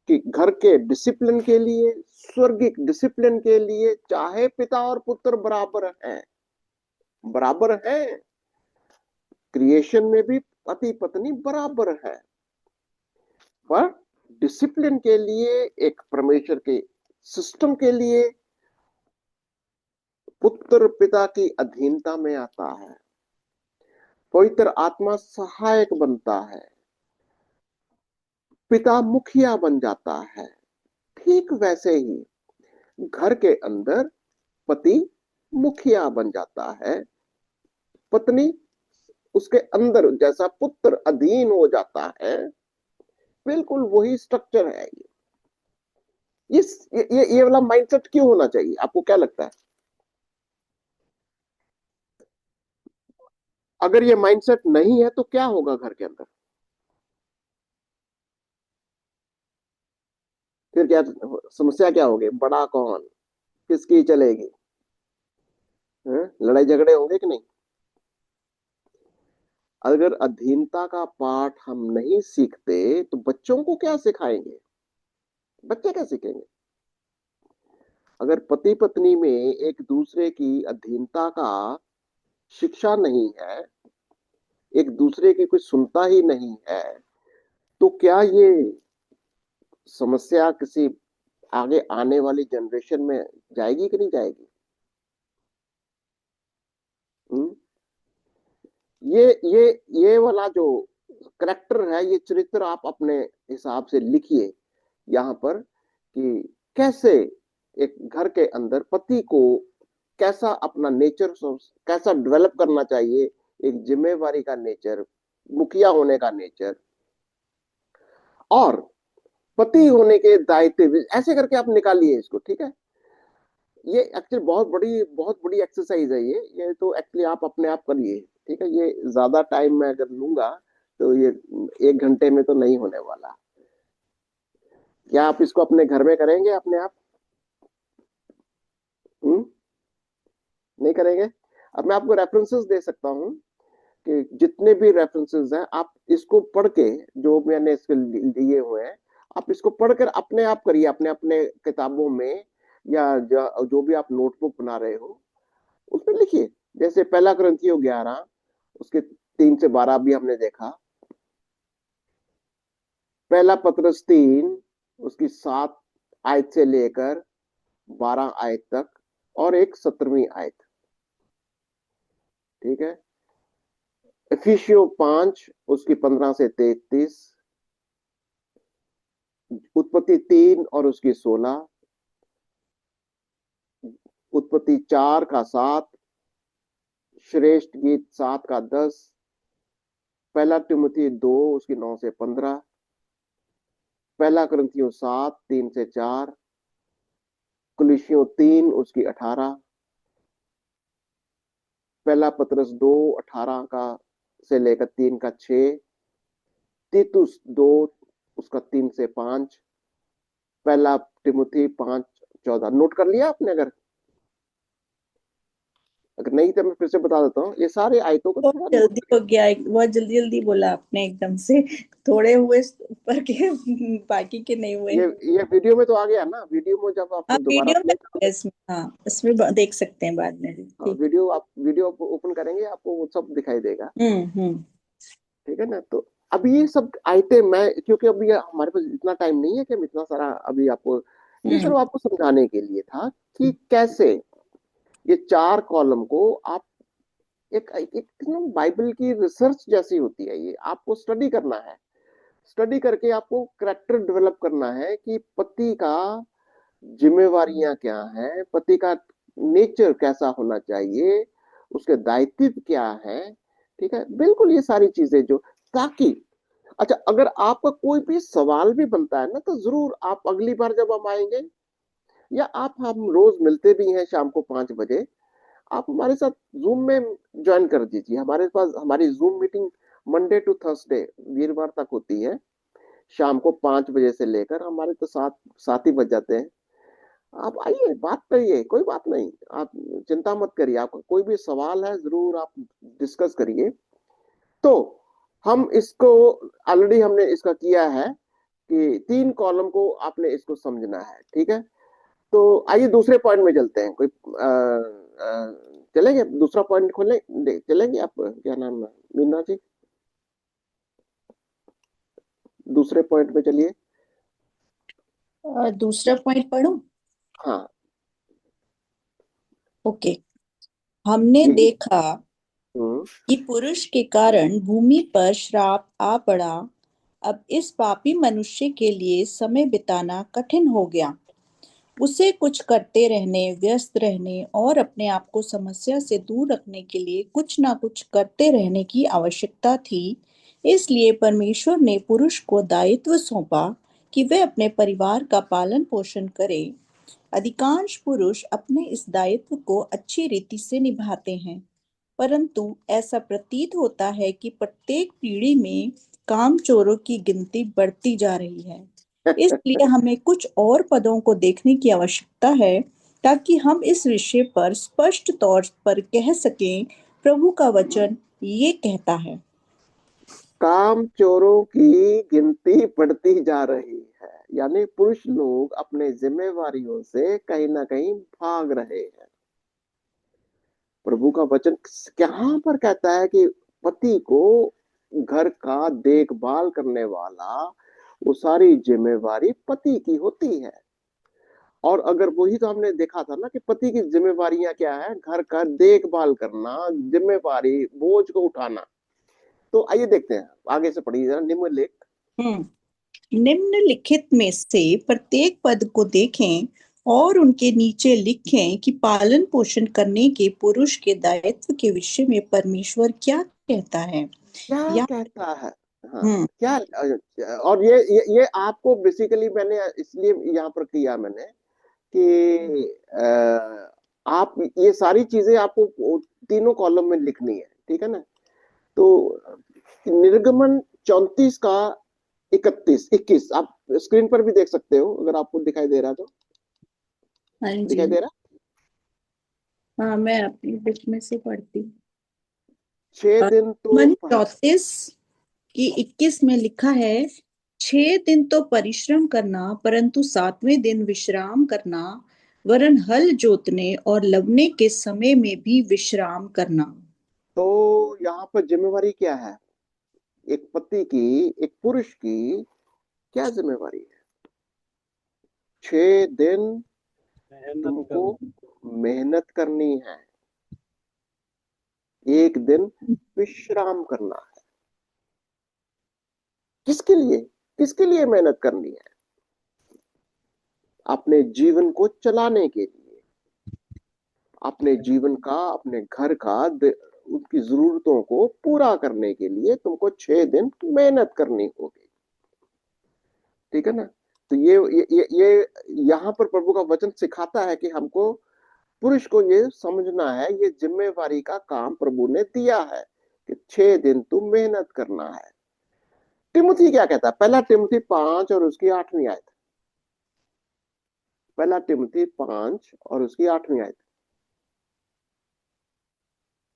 कि घर के डिसिप्लिन के लिए, स्वर्गिक डिसिप्लिन के लिए, चाहे पिता और पुत्र बराबर हैं, बराबर हैं, क्रिएशन में भी पति पत्नी बराबर है, पर डिसिप्लिन के लिए, एक परमेश्वर के सिस्टम के लिए पुत्र पिता की अधीनता में आता है, पवित्र आत्मा सहायक बनता है, पिता मुखिया बन जाता है। ठीक वैसे ही घर के अंदर पति मुखिया बन जाता है, पत्नी उसके अंदर जैसा पुत्र अधीन हो जाता है। बिल्कुल वही स्ट्रक्चर है ये वाला माइंडसेट क्यों होना चाहिए, आपको क्या लगता है? अगर ये माइंडसेट नहीं है तो क्या होगा घर के अंदर? फिर क्या समस्या क्या होगी? बड़ा कौन, किसकी चलेगी? लड़ाई झगड़े होंगे कि नहीं? अगर अधीनता का पाठ हम नहीं सीखते तो बच्चों को क्या सिखाएंगे? बच्चे क्या सीखेंगे? अगर पति पत्नी में एक दूसरे की अधीनता का शिक्षा नहीं है, एक दूसरे की कोई सुनता ही नहीं है, तो क्या ये समस्या किसी आगे आने वाली जनरेशन में जाएगी कि नहीं जाएगी? हम्म? ये वाला जो करेक्टर है, ये चरित्र आप अपने हिसाब से लिखिए यहाँ पर, कि कैसे एक घर के अंदर पति को कैसा अपना नेचर कैसा डेवलप करना चाहिए, एक जिम्मेवारी का नेचर, मुखिया होने का नेचर, और पति होने के दायित्व, ऐसे करके आप निकालिए इसको। ठीक है, ये एक्चुअली बहुत बड़ी एक्सरसाइज है ये तो एक्चुअली आप अपने आप करिए, ठीक है। ये ज्यादा टाइम मैं अगर लूंगा तो ये 1 घंटे में तो नहीं होने वाला। क्या आप इसको अपने घर में करेंगे अपने आप? हम्म? नहीं करेंगे? अब मैं आपको रेफरेंसेस दे सकता हूँ कि जितने भी रेफरेंसेस हैं आप इसको पढ़ के, जो मैंने इसके लिए हुए हैं, आप इसको पढ़कर अपने आप करिए, अपने अपने किताबों में, या जो भी आप नोटबुक बना रहे हो उसमें लिखिए। जैसे पहला कुरिन्थियों 11 उसके 3 से 12 भी हमने देखा। पहला पतरस 3 उसकी 7 आयत से लेकर 12 आयत तक, और एक 17वीं आयत, ठीक है। इफिसियों 5 उसकी 15 से 33, उत्पत्ति 3 और उसकी 16, उत्पत्ति 4 का 7, श्रेष्ठ गीत 7 का 10, पहला तिमुथी 2 उसकी 9 से 15, पहला कुरिन्थियों 7 3 से 4, कुलिसियों 3 उसकी 18, पहला पतरस 2 18 का से लेकर 3 का 6, तीतुस 2 उसका 3 से 5, पहला तिमुथी 5 14। नोट कर लिया आपने? अगर नहीं तो मैं फिर से बता देता हूँ, ये सारे आयतों को बहुत थोड़ा नोट जल्दी हो गया, बहुत जल्दी जल्दी बोला आपने एकदम से। थोड़े हुए ऊपर के, बाकी के नहीं हुए। ये वीडियो में तो आ गया ना, वीडियो में जब हाँ, आपको दोबारा वीडियो में प्ले तो है इसमें, हाँ इसमें देख सकते हैं बाद में भी, ठीक। वीडियो ओपन करेंगे आपको वो सब दिखाई देगा, हम्म। ठीक है ना। तो अभी ये सब आइटम मैं, क्योंकि अभी हमारे पास इतना टाइम नहीं है कि हम इतना सारा अभी आपको, ये हम्म। सिर्फ आपको समझाने के लिए था कि कैसे ये 4 कॉलम को आप एक ना बाइबल की रिसर्च जैसी होती है, ये आपको स्टडी करना है। स्टडी करके आपको करेक्टर डेवलप करना है कि पति का जिम्मेवारियां क्या हैं, पति का नेचर कैसा होना चाहिए, उसके दायित्व क्या है, ठीक है। बिल्कुल ये सारी चीजें जो, ताकि, अच्छा अगर आपका कोई भी सवाल भी बनता है ना तो जरूर आप अगली बार जब हम आएंगे, या हम रोज मिलते भी हैं शाम को 5 बजे, आप हमारे साथ जूम में ज्वाइन कर दीजिए। हमारे पास हमारी zoom meeting Monday to Thursday, वीरवार तक होती है, शाम को 5 बजे से लेकर, हमारे तो 7 ही बज जाते हैं। आप आइए, बात करिए, कोई बात नहीं, आप चिंता मत करिए। आपका कोई भी सवाल है जरूर आप डिस्कस करिए। तो हम इसको, ऑलरेडी हमने इसका किया है कि 3 कॉलम को आपने इसको समझना है, ठीक है। तो आइए दूसरे पॉइंट में चलते हैं। कोई चलेंगे दूसरा पॉइंट खोले, चलेंगे आप, क्या नाम है मीना जी, दूसरे पॉइंट में चलिए। दूसरा पॉइंट पढ़ूं? हाँ। ओके। हमने ये देखा हम्म, कि पुरुष के कारण भूमि पर श्राप आ पड़ा। अब इस पापी मनुष्य के लिए समय बिताना कठिन हो गया। उसे कुछ करते रहने, व्यस्त रहने और अपने आप को समस्या से दूर रखने के लिए कुछ ना कुछ करते रहने की आवश्यकता थी। इसलिए परमेश्वर ने पुरुष को दायित्व सौंपा कि वह अपने परिवार का पालन पोषण करे। अधिकांश पुरुष अपने इस दायित्व को अच्छी रीति से निभाते हैं, परंतु ऐसा प्रतीत होता है कि प्रत्येक पीढ़ी में कामचोरों की गिनती बढ़ती जा रही है। इसलिए हमें कुछ और पदों को देखने की आवश्यकता है ताकि हम इस विषय पर स्पष्ट तौर पर कह सकें। प्रभु का वचन ये कहता है, काम चोरों की गिनती बढ़ती जा रही है, यानी पुरुष लोग अपने जिम्मेवारियों से कहीं ना कहीं भाग रहे हैं। प्रभु का वचन कहाँ पर कहता है कि पति को घर का देखभाल करने वाला, वो सारी जिम्मेवारी पति की होती है। और अगर वही तो हमने देखा था ना कि पति की जिम्मेवारियां क्या है, घर का देखभाल करना, जिम्मेवारी बोझ को उठाना। तो आइए देखते हैं, आगे से पढ़िए जरा निम्नलिखित। निम्नलिखित में से प्रत्येक पद को देखें और उनके नीचे लिखें कि पालन पोषण करने के पुरुष के दायित्व के विषय में परमेश्वर क्या कहता है। क्या या कहता है? हाँ, हम्म क्या? और ये आपको बेसिकली मैंने इसलिए यहाँ पर किया मैंने कि आप ये सारी चीजें आपको तीनों कॉलम में लिखनी है, ठीक है ना। तो निर्गमन 34 का 21 आप स्क्रीन पर भी देख सकते हो, अगर आपको दिखाई दे रहा है तो। हाँ जी। दिखाई दे रहा? हाँ, मैं अपनी बुक में से पढ़ती हूँ। 6 दिन तो मन 34 की 21 में लिखा है, 6 दिन तो परिश्रम करना, परंतु 7वें दिन विश्राम करना, वरन हल जोतने और लवने के समय में भी विश्राम करना। तो यहाँ पर जिम्मेवारी क्या है, एक पति की, एक पुरुष की क्या जिम्मेवारी है? 6 दिन तुमको मेहनत करनी है, एक दिन विश्राम करना है। किसके लिए? किसके लिए मेहनत करनी है? अपने जीवन को चलाने के लिए, अपने जीवन का, अपने घर का, उनकी जरूरतों को पूरा करने के लिए तुमको 6 दिन मेहनत करनी होगी, ठीक है ना। तो ये यहाँ पर प्रभु का वचन सिखाता है कि हमको, पुरुष को ये समझना है, ये जिम्मेवारी का काम प्रभु ने दिया है कि 6 दिन तू मेहनत करना है। तिमुथी क्या कहता है? पहला तिमुथी 5 और उसकी 8वीं आयत। पहला तिमुथी 5 और उसकी 8वीं आयत।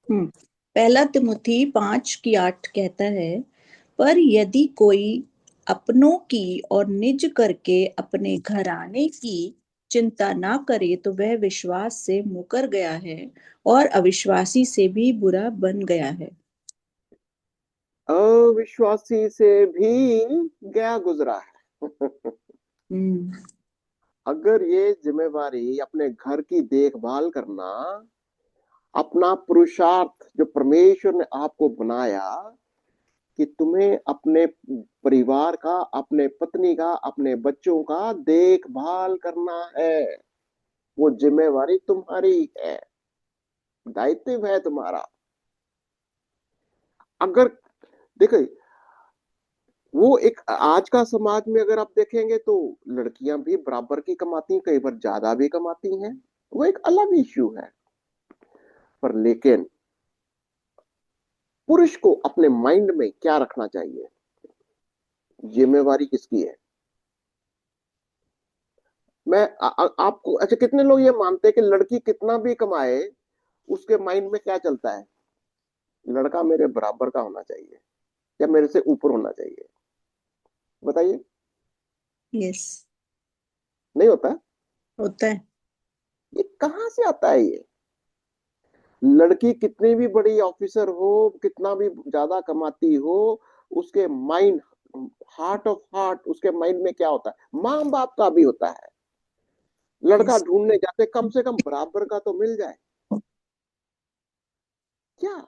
पहला तिमुथी 5:8 कहता है, पर यदि कोई अपनों की और निज करके अपने घराने की चिंता ना करे तो वह विश्वास से मुकर गया है और अविश्वासी से भी बुरा बन गया है। अविश्वासी से भी गया गुजरा है। हम्म। अगर ये जिम्मेवारी अपने घर की देखभाल करना, अपना पुरुषार्थ जो परमेश्वर ने आपको बनाया कि तुम्हें अपने परिवार का, अपने पत्नी का, अपने बच्चों का देखभाल करना है, वो जिम्मेवारी तुम्हारी है, दायित्व है तुम्हारा। अगर देखो, वो एक आज का समाज में अगर आप देखेंगे तो लड़कियां भी बराबर की कमाती हैं, कई बार ज्यादा भी कमाती हैं, वो एक अलग इश्यू है। पर लेकिन पुरुष को अपने माइंड में क्या रखना चाहिए? जिम्मेवारी किसकी है? आपको अच्छा, कितने लोग ये मानते हैं कि लड़की कितना भी कमाए, उसके माइंड में क्या चलता है? लड़का मेरे बराबर का होना चाहिए या मेरे से ऊपर होना चाहिए? बताइए। यस। नहीं होता? होता है। ये कहां से आता है ये? लड़की कितनी भी बड़ी ऑफिसर हो, कितना भी ज्यादा कमाती हो, उसके माइंड, हार्ट ऑफ हार्ट, उसके माइंड में क्या होता है? माँ बाप का भी होता है। लड़का यस। ढूंढने जाते, कम से कम बराबर का तो मिल जाए। क्या?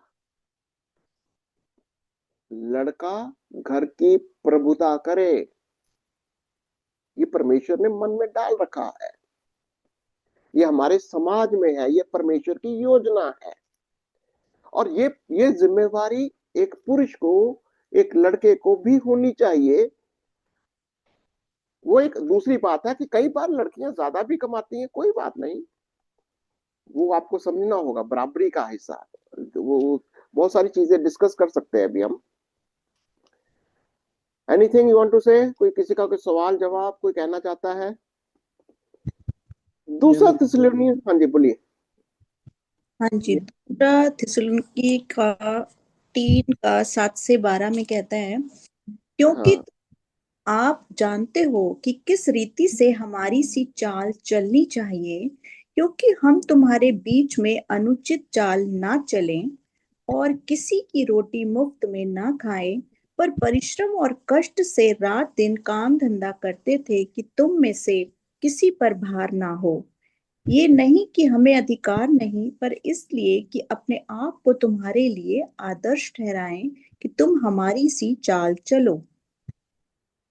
लड़का घर की प्रभुता करे, ये परमेश्वर ने मन में डाल रखा है, ये हमारे समाज में है, ये परमेश्वर की योजना है। और ये जिम्मेवारी एक पुरुष को, एक लड़के को भी होनी चाहिए। वो एक दूसरी बात है कि कई बार लड़कियां ज्यादा भी कमाती हैं, कोई बात नहीं, वो आपको समझना होगा, बराबरी का हिस्सा। वो बहुत सारी चीजें डिस्कस कर सकते हैं अभी हम। एनीथिंग यू वांट टू से? कोई किसी का कोई सवाल जवाब कोई कहना चाहता है? दूसरा थिस्सलुनीय, हाँ जी बोलिए। हाँ जी, दूसरा थिस्सलुनीकी का 3:7 से 12 में कहता है, क्योंकि हाँ। आप जानते हो कि किस रीति से हमारी सी चाल चलनी चाहिए, क्योंकि हम तुम्हारे बीच में अनुचित चाल ना चलें और किसी की रोटी मुफ्त में ना खाएं, पर परिश्रम और कष्ट से रात दिन काम धंधा करते थे कि तुम में से किसी पर भार ना हो। ये नहीं कि हमें अधिकार नहीं, पर इसलिए कि अपने आप को तुम्हारे लिए आदर्श ठहराएं कि तुम हमारी सी चाल चलो।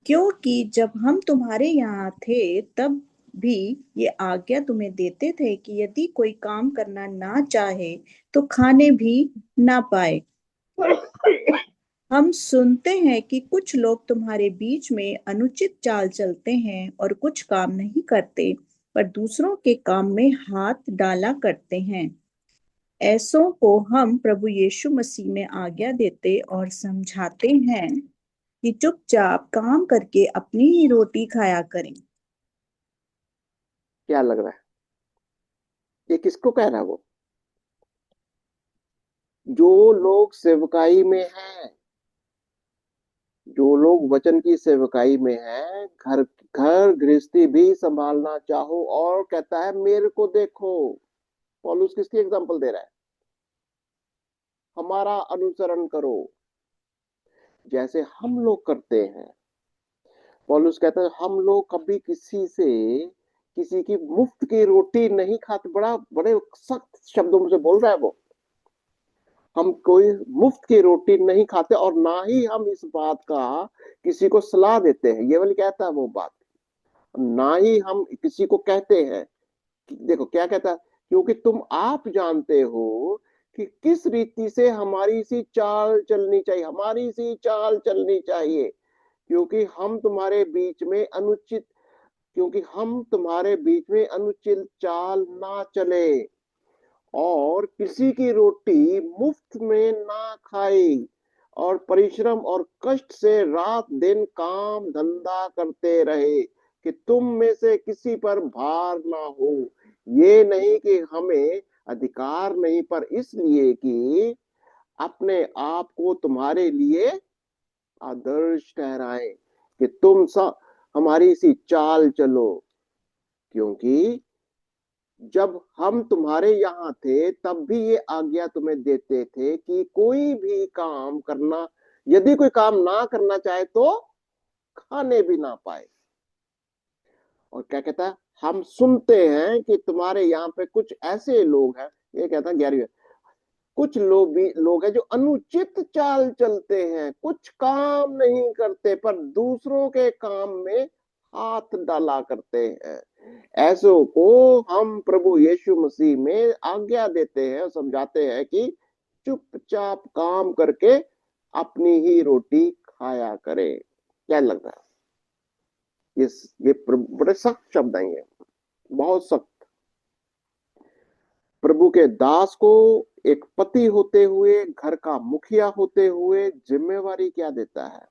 क्योंकि जब हम तुम्हारे यहाँ थे तब भी ये आज्ञा तुम्हें देते थे कि यदि कोई काम करना ना चाहे तो खाने भी ना पाए। हम सुनते हैं कि कुछ लोग तुम्हारे बीच में अनुचित चाल चलते हैं और कुछ काम नहीं करते, पर दूसरों के काम में हाथ डाला करते हैं। ऐसों को हम प्रभु यीशु मसीह में आज्ञा देते और समझाते हैं कि चुपचाप काम करके अपनी ही रोटी खाया करें। क्या लग रहा है ये किसको कह रहा है? वो जो लोग सेवकाई में हैं, जो लोग वचन की सेवकाई में हैं, घर घर गृहस्थी भी संभालना चाहो, और कहता है मेरे को देखो। पौलुस किसकी एग्जांपल दे रहा है? हमारा अनुसरण करो जैसे हम लोग करते हैं। पौलुस कहता है हम लोग कभी किसी से किसी की मुफ्त की रोटी नहीं खाते। बड़ा बड़े सख्त शब्दों से बोल रहा है वो। हम कोई मुफ्त की रोटी नहीं खाते, और ना ही हम इस बात का किसी को सलाह देते हैं। ये वाली कहता है वो बात। ना ही हम किसी को कहते हैं देखो क्या कहता है, क्योंकि तुम आप जानते हो कि किस रीति से हमारी सी चाल चलनी चाहिए, हमारी सी चाल चलनी चाहिए। क्योंकि हम तुम्हारे बीच में अनुचित क्योंकि हम तुम्हारे बीच में अनुचित चाल ना चले, और किसी की रोटी मुफ्त में ना खाए, और परिश्रम और कष्ट से रात दिन काम धंधा करते रहे, कि तुम में से किसी पर भार ना हो। ये नहीं कि हमें अधिकार नहीं, पर इसलिए कि अपने आप को तुम्हारे लिए आदर्श ठहराएं, कि तुम सब हमारी सी चाल चलो। क्योंकि जब हम तुम्हारे यहाँ थे तब भी ये आज्ञा तुम्हें देते थे कि कोई भी काम करना, यदि कोई काम ना करना चाहे तो खाने भी ना पाए। और क्या कहता है, हम सुनते हैं कि तुम्हारे यहाँ पे कुछ ऐसे लोग हैं, ये कहता है 11वीं, कुछ लोग हैं जो अनुचित चाल चलते हैं, कुछ काम नहीं करते पर दूसरों के काम में हाथ डाला करते हैं। ऐसों को हम प्रभु यीशु मसीह में आज्ञा देते हैं और समझाते हैं कि चुपचाप काम करके अपनी ही रोटी खाया करे। क्या लग रहा है? ये बड़े सख्त शब्द हैं, ये बहुत सख्त। प्रभु के दास को एक पति होते हुए, घर का मुखिया होते हुए जिम्मेवारी क्या देता है?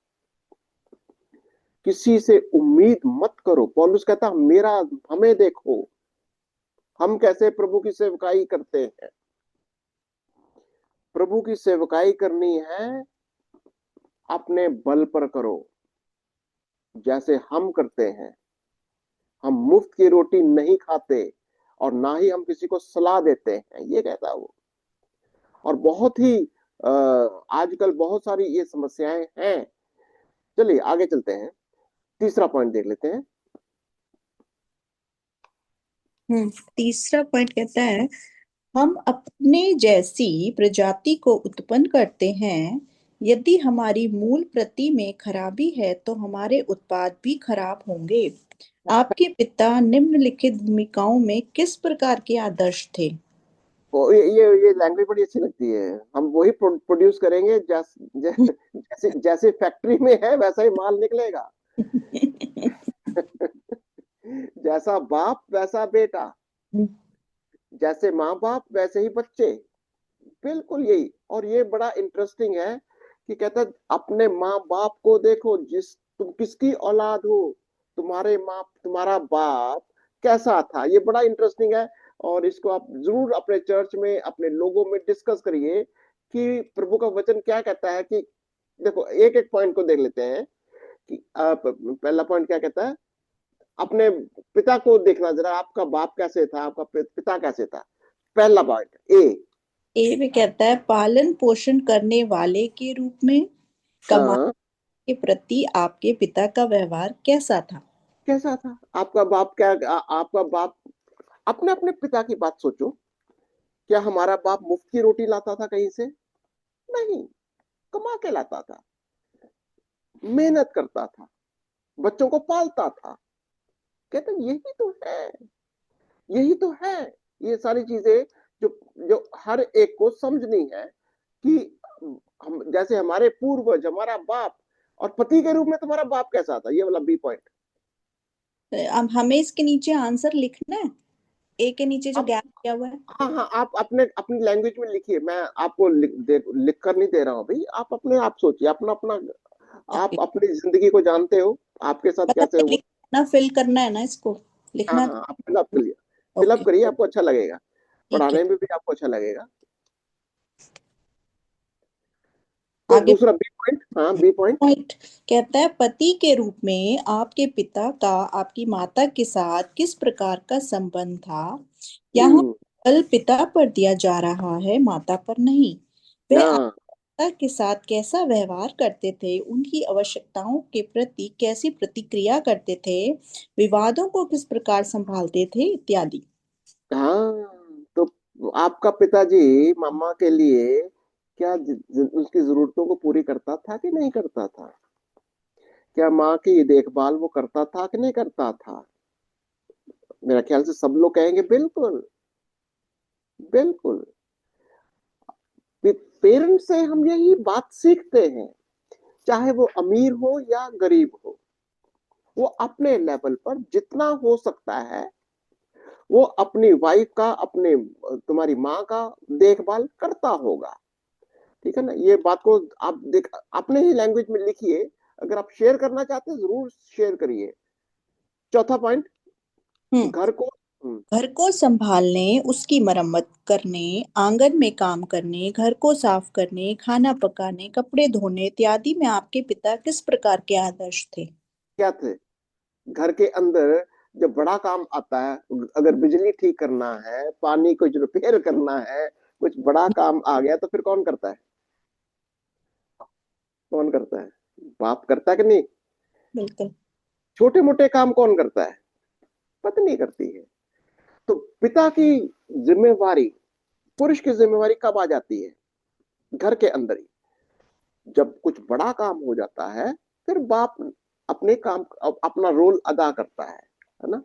किसी से उम्मीद मत करो। पौलुस कहता हमें देखो, हम कैसे प्रभु की सेवकाई करते हैं। प्रभु की सेवकाई करनी है, अपने बल पर करो जैसे हम करते हैं। हम मुफ्त की रोटी नहीं खाते, और ना ही हम किसी को सलाह देते हैं, ये कहता है वो। और बहुत ही आजकल बहुत सारी ये समस्याएं हैं। चलिए आगे चलते हैं, तीसरा पॉइंट देख लेते हैं। तीसरा पॉइंट कहता है हम अपने जैसी प्रजाति को उत्पन्न करते हैं। यदि हमारी मूल प्रति में खराबी है तो हमारे उत्पाद भी खराब होंगे। आपके पिता निम्नलिखित भूमिकाओं में किस प्रकार के आदर्श थे? ये लैंग्वेज बड़ी अच्छी लगती है। हम वही प्रोड्यूस करेंगे जैसे जैसे फैक्ट्री में है वैसा ही माल निकलेगा। जैसा बाप वैसा बेटा, जैसे माँ बाप वैसे ही बच्चे, बिल्कुल यही। और ये बड़ा इंटरेस्टिंग है कि कहता है अपने माँ बाप को देखो, तुम किसकी औलाद हो, तुम्हारा बाप कैसा था। ये बड़ा इंटरेस्टिंग है, और इसको आप जरूर अपने चर्च में अपने लोगों में डिस्कस करिए कि प्रभु का वचन क्या कहता है। कि देखो एक एक पॉइंट को देख लेते हैं कि पहला पॉइंट क्या कहता है, अपने पिता को देखना जरा, आपका बाप कैसे था, आपका पिता कैसे था। पहला पॉइंट ए में कहता है पालन पोषण करने वाले के रूप में कमाने के प्रति आपके पिता का व्यवहार कैसा था? कैसा था आपका बाप? आपका बाप, अपने अपने पिता की बात सोचो। क्या हमारा बाप मुफ्त की रोटी लाता था कहीं से? नहीं, कमा के लाता था, मेहनत करता था, बच्चों को पालता था। कहते यही तो है, यही तो है। ये सारी चीजें जो जो हर एक को समझनी है कि हम जैसे हमारे पूर्वज, हमारा बाप, और पति के रूप में तुम्हारा बाप कैसा था। ये वाला बी पॉइंट। अब हमें इसके नीचे आंसर लिखना है, ए के नीचे जो आप, गैप किया हुआ है। हाँ हाँ, आप अपने अपनी लैंग्वेज में लिखिए, मैं आपको लिख कर नहीं दे रहा हूँ भाई, आप अपने आप सोचिए अपना अपना। आप ओके, अपनी जिंदगी को जानते हो, आपके साथ मतलब कैसे हुआ। लिखना, फिल करना है ना इसको, हाँ लिखना। हाँ, आप फिलअप करिए, फिलअप ओके, करिए, आपको अच्छा लगेगा, ठीक है। पढ़ाने में भी आपको अच्छा लगेगा। तो आगे दूसरा बी पॉइंट, हाँ बी पॉइंट। पॉइंट कहता है, पति के रूप में आपके पिता का आपकी माता के साथ किस प्रकार का संबंध था। यहाँ हम्म। बल पिता पर दिया जा रहा है, माता पर नहीं। वह हाँ माता के साथ कैसा व्यवहार करते थे, उनकी आवश्यकताओं के प्रति कैसी प्रतिक्रिया करते थे, विवादों को किस प्रकार संभालते थे, इत्यादि। हाँ। तो आपका पिताजी मम्मा के लिए क्या उसकी जरूरतों को पूरी करता था कि नहीं करता था? क्या माँ की देखभाल वो करता था कि नहीं करता था? मेरा ख्याल से सब लोग कहेंगे बिल्कुल, बिल्कुल। पेरेंट्स से हम यही बात सीखते हैं, चाहे वो अमीर हो या गरीब हो, वो अपने लेवल पर जितना हो सकता है वो अपनी वाइफ का, अपने तुम्हारी माँ का देखभाल करता होगा। ठीक है ना, ये बात को आप देख अपने ही लैंग्वेज में लिखिए, अगर आप शेयर करना चाहते हैं जरूर शेयर करिए। चौथा पॉइंट, हम्म घर को घर को संभालने, उसकी मरम्मत करने, आंगन में काम करने, घर को साफ करने, खाना पकाने, कपड़े धोने इत्यादि में आपके पिता किस प्रकार के आदर्श थे। क्या थे? घर के अंदर जब बड़ा काम आता है, अगर बिजली ठीक करना है, पानी को जो रिपेयर करना है, कुछ बड़ा काम आ गया तो फिर कौन करता है? कौन करता है? बाप करता है कि नहीं? बिल्कुल। छोटे मोटे काम कौन करता है? पत्नी करती है। तो पिता की जिम्मेवारी, पुरुष की जिम्मेवारी कब आ जाती है? घर के अंदर ही। जब कुछ बड़ा काम हो जाता है फिर बाप अपने काम, अपना रोल अदा करता है ना।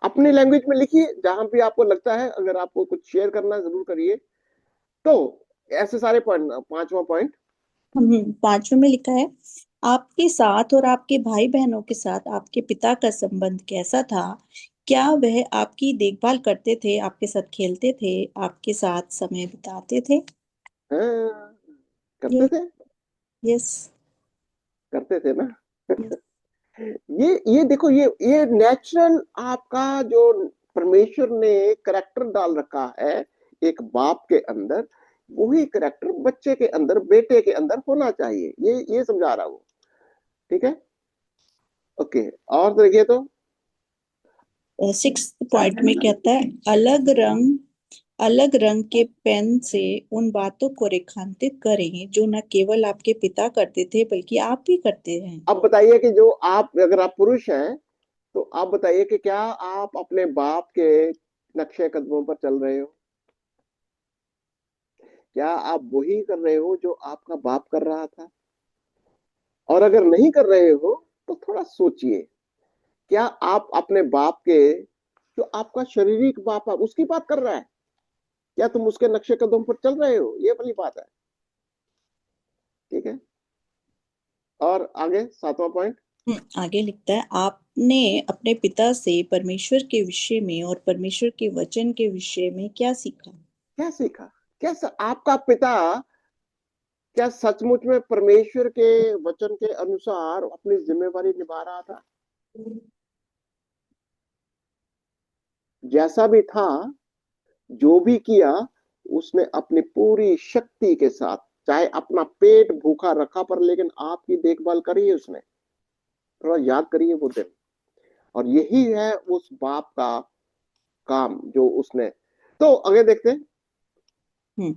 अपनी लैंग्वेज में लिखिए जहां भी आपको लगता है, अगर आपको कुछ शेयर करना जरूर करिए। तो ऐसे सारे पॉइंट, पांचवा पॉइंट। पांचवें में लिखा है, आपके साथ और आपके भाई बहनों के साथ आपके पिता का संबंध कैसा था। क्या वह आपकी देखभाल करते थे, आपके साथ खेलते थे, आपके साथ समय बिताते थे। हाँ, ये, करते थे, यस, करते थे ना। यस। ये देखो, ये नेचुरल आपका जो परमेश्वर ने करेक्टर डाल रखा है एक बाप के अंदर, वही करेक्टर बच्चे के अंदर, बेटे के अंदर होना चाहिए, ये समझा रहा हूँ। ठीक है, ओके। और देखिए तो सिक्स पॉइंट में कहता है, अलग रंग के पेन से उन बातों को रेखांकित करें जो न केवल आपके पिता करते थे बल्कि आप भी करते हैं। अब बताइए कि जो आप, अगर आप पुरुष हैं तो आप बताइए कि क्या आप अपने बाप के नक्शे कदमों पर चल रहे हो? क्या आप वही कर रहे हो जो आपका बाप कर रहा था? और अगर नहीं कर रहे हो तो थोड़ा सोचिए, क्या आप अपने बाप के, जो आपका शारीरिक बाप है उसकी बात कर रहा है, क्या तुम उसके नक्शे कदम पर चल रहे हो? ये वाली बात है। ठीक है, और आगे सातवां पॉइंट। आगे लिखता है, आपने अपने पिता से परमेश्वर के विषय में और परमेश्वर के वचन के विषय में क्या सीखा। क्या सीखा? आपका पिता क्या सचमुच में परमेश्वर के वचन के अनुसार अपनी जिम्मेवारी निभा रहा था? जैसा भी था, जो भी किया, उसने अपनी पूरी शक्ति के साथ, चाहे अपना पेट भूखा रखा पर लेकिन आपकी देखभाल करी है उसने। थोड़ा याद करिए वो दिन। और यही है उस बाप का काम जो उसने। तो आगे देखते हैं। हम्म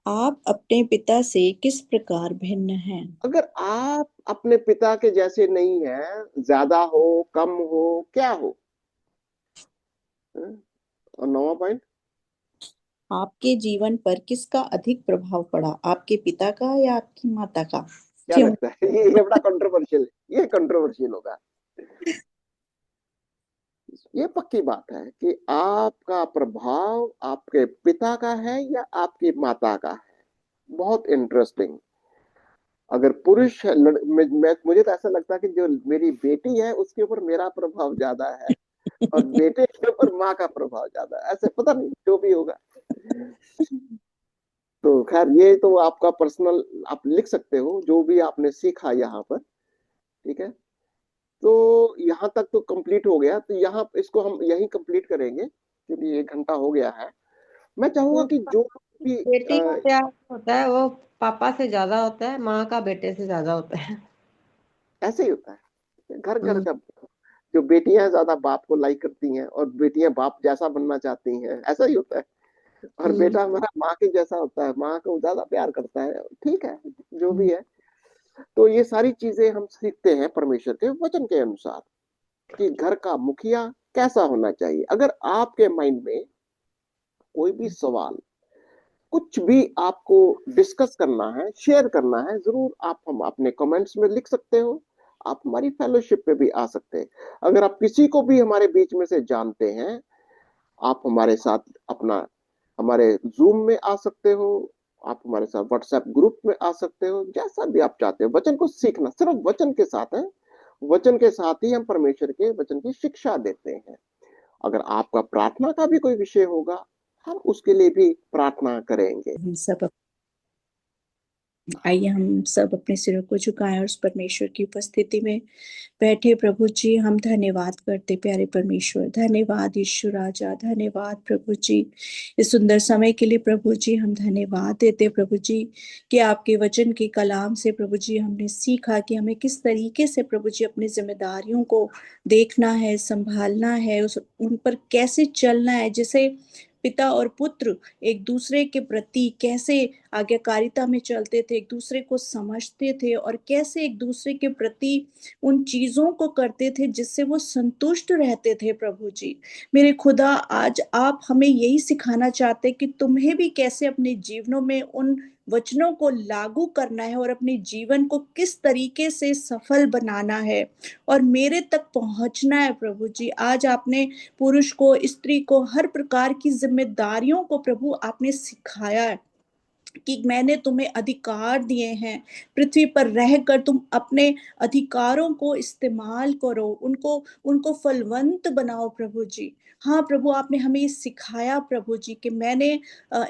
आप अपने पिता से किस प्रकार भिन्न हैं। अगर आप अपने पिता के जैसे नहीं हैं, ज्यादा हो, कम हो, क्या हो? हैं? और नौवा पॉइंट। आपके जीवन पर किसका अधिक प्रभाव पड़ा, आपके पिता का या आपकी माता का। क्या क्यों। लगता है? ये बड़ा कंट्रोवर्शियल, ये कंट्रोवर्शियल होगा। ये पक्की बात है कि आपका प्रभाव आपके पिता का है या आपकी माता का है। बहुत इंटरेस्टिंग। अगर पुरुष मुझे तो ऐसा लगता है कि जो मेरी बेटी है उसके ऊपर मेरा प्रभाव ज्यादा है, और बेटे के ऊपर माँ का प्रभाव ज्यादा है, ऐसे पता नहीं जो भी होगा। तो खैर ये तो आपका पर्सनल, आप लिख सकते हो जो भी आपने सीखा यहाँ पर। ठीक है, तो यहाँ तक तो कंप्लीट हो गया, तो यहाँ इसको हम यही कंप्लीट करेंगे क्योंकि 1 घंटा हो गया है। मैं चाहूंगा तो कि जो भी बेटी का प्यार होता है वो पापा से ज्यादा होता है, माँ का बेटे से ज्यादा होता है। ऐसे ही होता है घर घर हम्म। का। जो बेटियां ज्यादा बाप को लाइक करती हैं और बेटियां बाप जैसा बनना चाहती हैं, ऐसा ही होता है। और हम्म। बेटा हमारा माँ के जैसा होता है, माँ को ज्यादा प्यार करता है। ठीक है, जो भी है। तो ये सारी चीजें हम सीखते हैं परमेश्वर के वचन के अनुसार कि घर का मुखिया कैसा होना चाहिए। अगर आपके माइंड में कोई भी सवाल, कुछ भी आपको डिस्कस करना है, शेयर करना है, जरूर आप हम अपने कमेंट्स में लिख सकते हो। आप हमारी फेलोशिप पे भी आ सकते हैं। अगर आप किसी को भी हमारे बीच में से जानते हैं, आप हमारे साथ अपना हमारे जूम में आ सकते हो, आप हमारे साथ व्हाट्सएप ग्रुप में आ सकते हो, जैसा भी आप चाहते हो। वचन को सीखना सिर्फ वचन के साथ है, वचन के साथ ही हम परमेश्वर के वचन की शिक्षा देते हैं। अगर आपका प्रार्थना का भी कोई विषय होगा, हम उसके लिए भी प्रार्थना करेंगे। हम सब आइए हम सब अपने सिरों को झुकाएं और उस परमेश्वर की उपस्थिति में बैठे। प्रभु जी हम धन्यवाद करते प्यारे परमेश्वर, धन्यवाद यीशु राजा, धन्यवाद प्रभु जी इस सुंदर समय के लिए। प्रभु जी हम धन्यवाद देते प्रभु जी कि आपके वचन के कलाम से प्रभु जी हमने सीखा कि हमें किस तरीके से प्रभु जी अपनी जिम्मेदारियों को देखना है, संभालना है, उन पर कैसे चलना है। जैसे पिता और पुत्र एक दूसरे के प्रति कैसे आज्ञाकारिता में चलते थे, एक दूसरे को समझते थे और कैसे एक दूसरे के प्रति उन चीजों को करते थे जिससे वो संतुष्ट रहते थे। प्रभु जी मेरे खुदा, आज आप हमें यही सिखाना चाहते कि तुम्हें भी कैसे अपने जीवनों में उन वचनों को लागू करना है और अपने जीवन को किस तरीके से सफल बनाना है और मेरे तक पहुंचना है। प्रभु जी आज आपने पुरुष को, स्त्री को, हर प्रकार की जिम्मेदारियों को प्रभु आपने सिखाया है कि मैंने तुम्हें अधिकार दिए हैं। पृथ्वी पर रहकर तुम अपने अधिकारों को इस्तेमाल करो, उनको उनको फलवंत बनाओ। प्रभु जी हाँ प्रभु, आपने हमें ये सिखाया प्रभु जी कि मैंने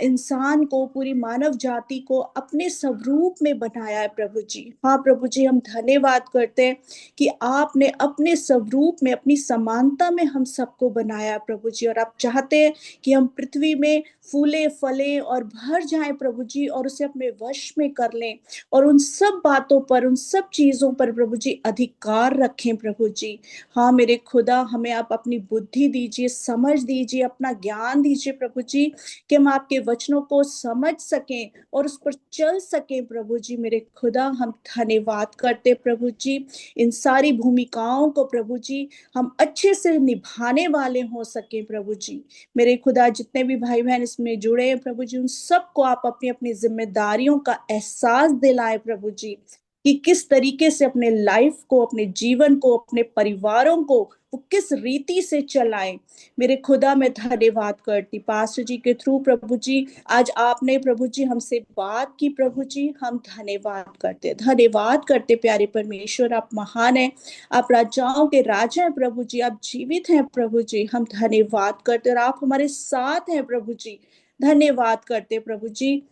इंसान को, पूरी मानव जाति को अपने स्वरूप में बनाया है। प्रभु जी हाँ प्रभु जी हम धन्यवाद करते हैं कि आपने अपने स्वरूप में, अपनी समानता में हम सबको बनाया प्रभु जी। और आप चाहते हैं कि हम पृथ्वी में फूले फले और भर जाएं प्रभु जी, और उसे अपने वश में कर लें और उन सब बातों पर, उन सब चीजों पर प्रभु जी अधिकार रखें। प्रभु जी हाँ मेरे खुदा, हमें आप अपनी बुद्धि दीजिए, समझ दीजिए, अपना ज्ञान दीजिए प्रभु जी कि हम आपके वचनों को समझ सकें और उस पर चल सकें। प्रभु जी मेरे खुदा हम धन्यवाद करते प्रभु जी इन सारी भूमिकाओं को प्रभु जी हम अच्छे से निभाने वाले हो सके। प्रभु जी मेरे खुदा, जितने भी भाई बहन इसमें जुड़े हैं प्रभु जी, उन सबको आप अपनी अपनी जिम्मेदारियों का एहसास दिलाए प्रभु जी कि किस तरीके से अपने लाइफ को, अपने जीवन को, अपने परिवारों को वो किस रीति से चलाएं। मेरे खुदा मैं धन्यवाद करती पास्टर जी के थ्रू प्रभु जी, आज आपने प्रभु जी हमसे बात की प्रभु जी, हम धन्यवाद करते प्यारे परमेश्वर, आप महान है, आप राजाओं के राजा हैं प्रभु जी, आप जीवित हैं प्रभु जी, हम धन्यवाद करते और आप हमारे साथ हैं प्रभु जी। धन्यवाद करते प्रभु जी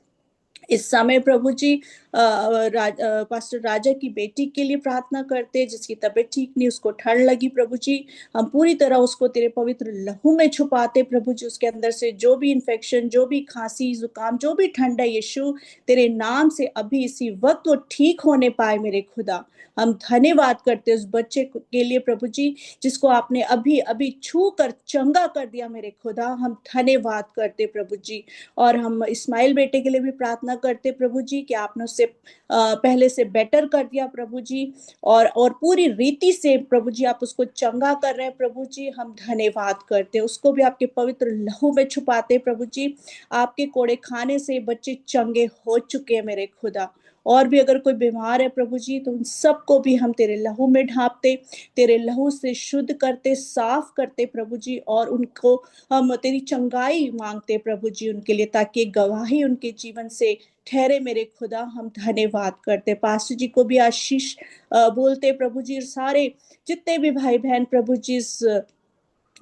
इस समय प्रभु जी पास्टर राजा की बेटी के लिए प्रार्थना करते जिसकी तबीयत ठीक नहीं, उसको ठंड लगी प्रभु जी, हम पूरी तरह उसको तेरे पवित्र लहू में छुपाते प्रभु जी। उसके अंदर से जो भी इन्फेक्शन, जो भी खांसी जुकाम, जो भी ठंड है यीशु तेरे नाम से अभी इसी वक्त वो ठीक होने पाए। मेरे खुदा हम धन्यवाद करते उस बच्चे के लिए प्रभु जी जिसको आपने अभी अभी छू कर चंगा कर दिया। मेरे खुदा हम धन्यवाद करते प्रभु जी। और हम इस्माइल बेटे के लिए भी प्रार्थना करते प्रभु जी कि आपने उससे पहले से बेटर कर दिया प्रभु जी, और पूरी रीति से प्रभु जी आप उसको चंगा कर रहे हैं प्रभु जी, हम धन्यवाद करते उसको भी आपके पवित्र लहू में छुपाते प्रभु जी। आपके कोड़े खाने से बच्चे चंगे हो चुके हैं मेरे खुदा, और भी अगर कोई बीमार है प्रभु जी, तो उन सबको भी हम तेरे लहू में ढांपते, तेरे लहू से शुद्ध करते, साफ करते प्रभु जी, और उनको हम तेरी चंगाई मांगते प्रभु जी उनके लिए, ताकि एक गवाही उनके जीवन से ठहरे मेरे खुदा। हम धन्यवाद करते, पास्टर जी को भी आशीष बोलते प्रभु जी, और सारे जितने भी भाई बहन प्रभु जी इस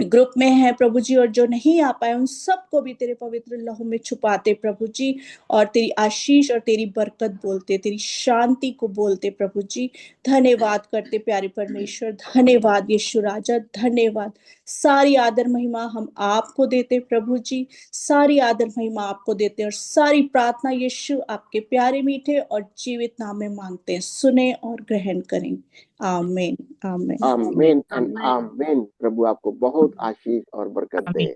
ग्रुप में है प्रभु जी, और जो नहीं आ पाए उन सबको भी तेरे पवित्र लहू में छुपाते प्रभु जी, और तेरी आशीष और तेरी बरकत बोलते, तेरी शांति को बोलते प्रभु जी। धन्यवाद करते प्यारे परमेश्वर, धन्यवाद यीशु राजा, धन्यवाद। सारी आदर महिमा हम आपको देते प्रभु जी, सारी आदर महिमा आपको देते, और सारी प्रार्थना यीशु आपके प्यारे मीठे और जीवित नाम में मांगते हैं, सुने और ग्रहण करें। आमीन आमीन आमीन एंड आमीन। आमीन। प्रभु आपको बहुत आशीष और बरकत दे।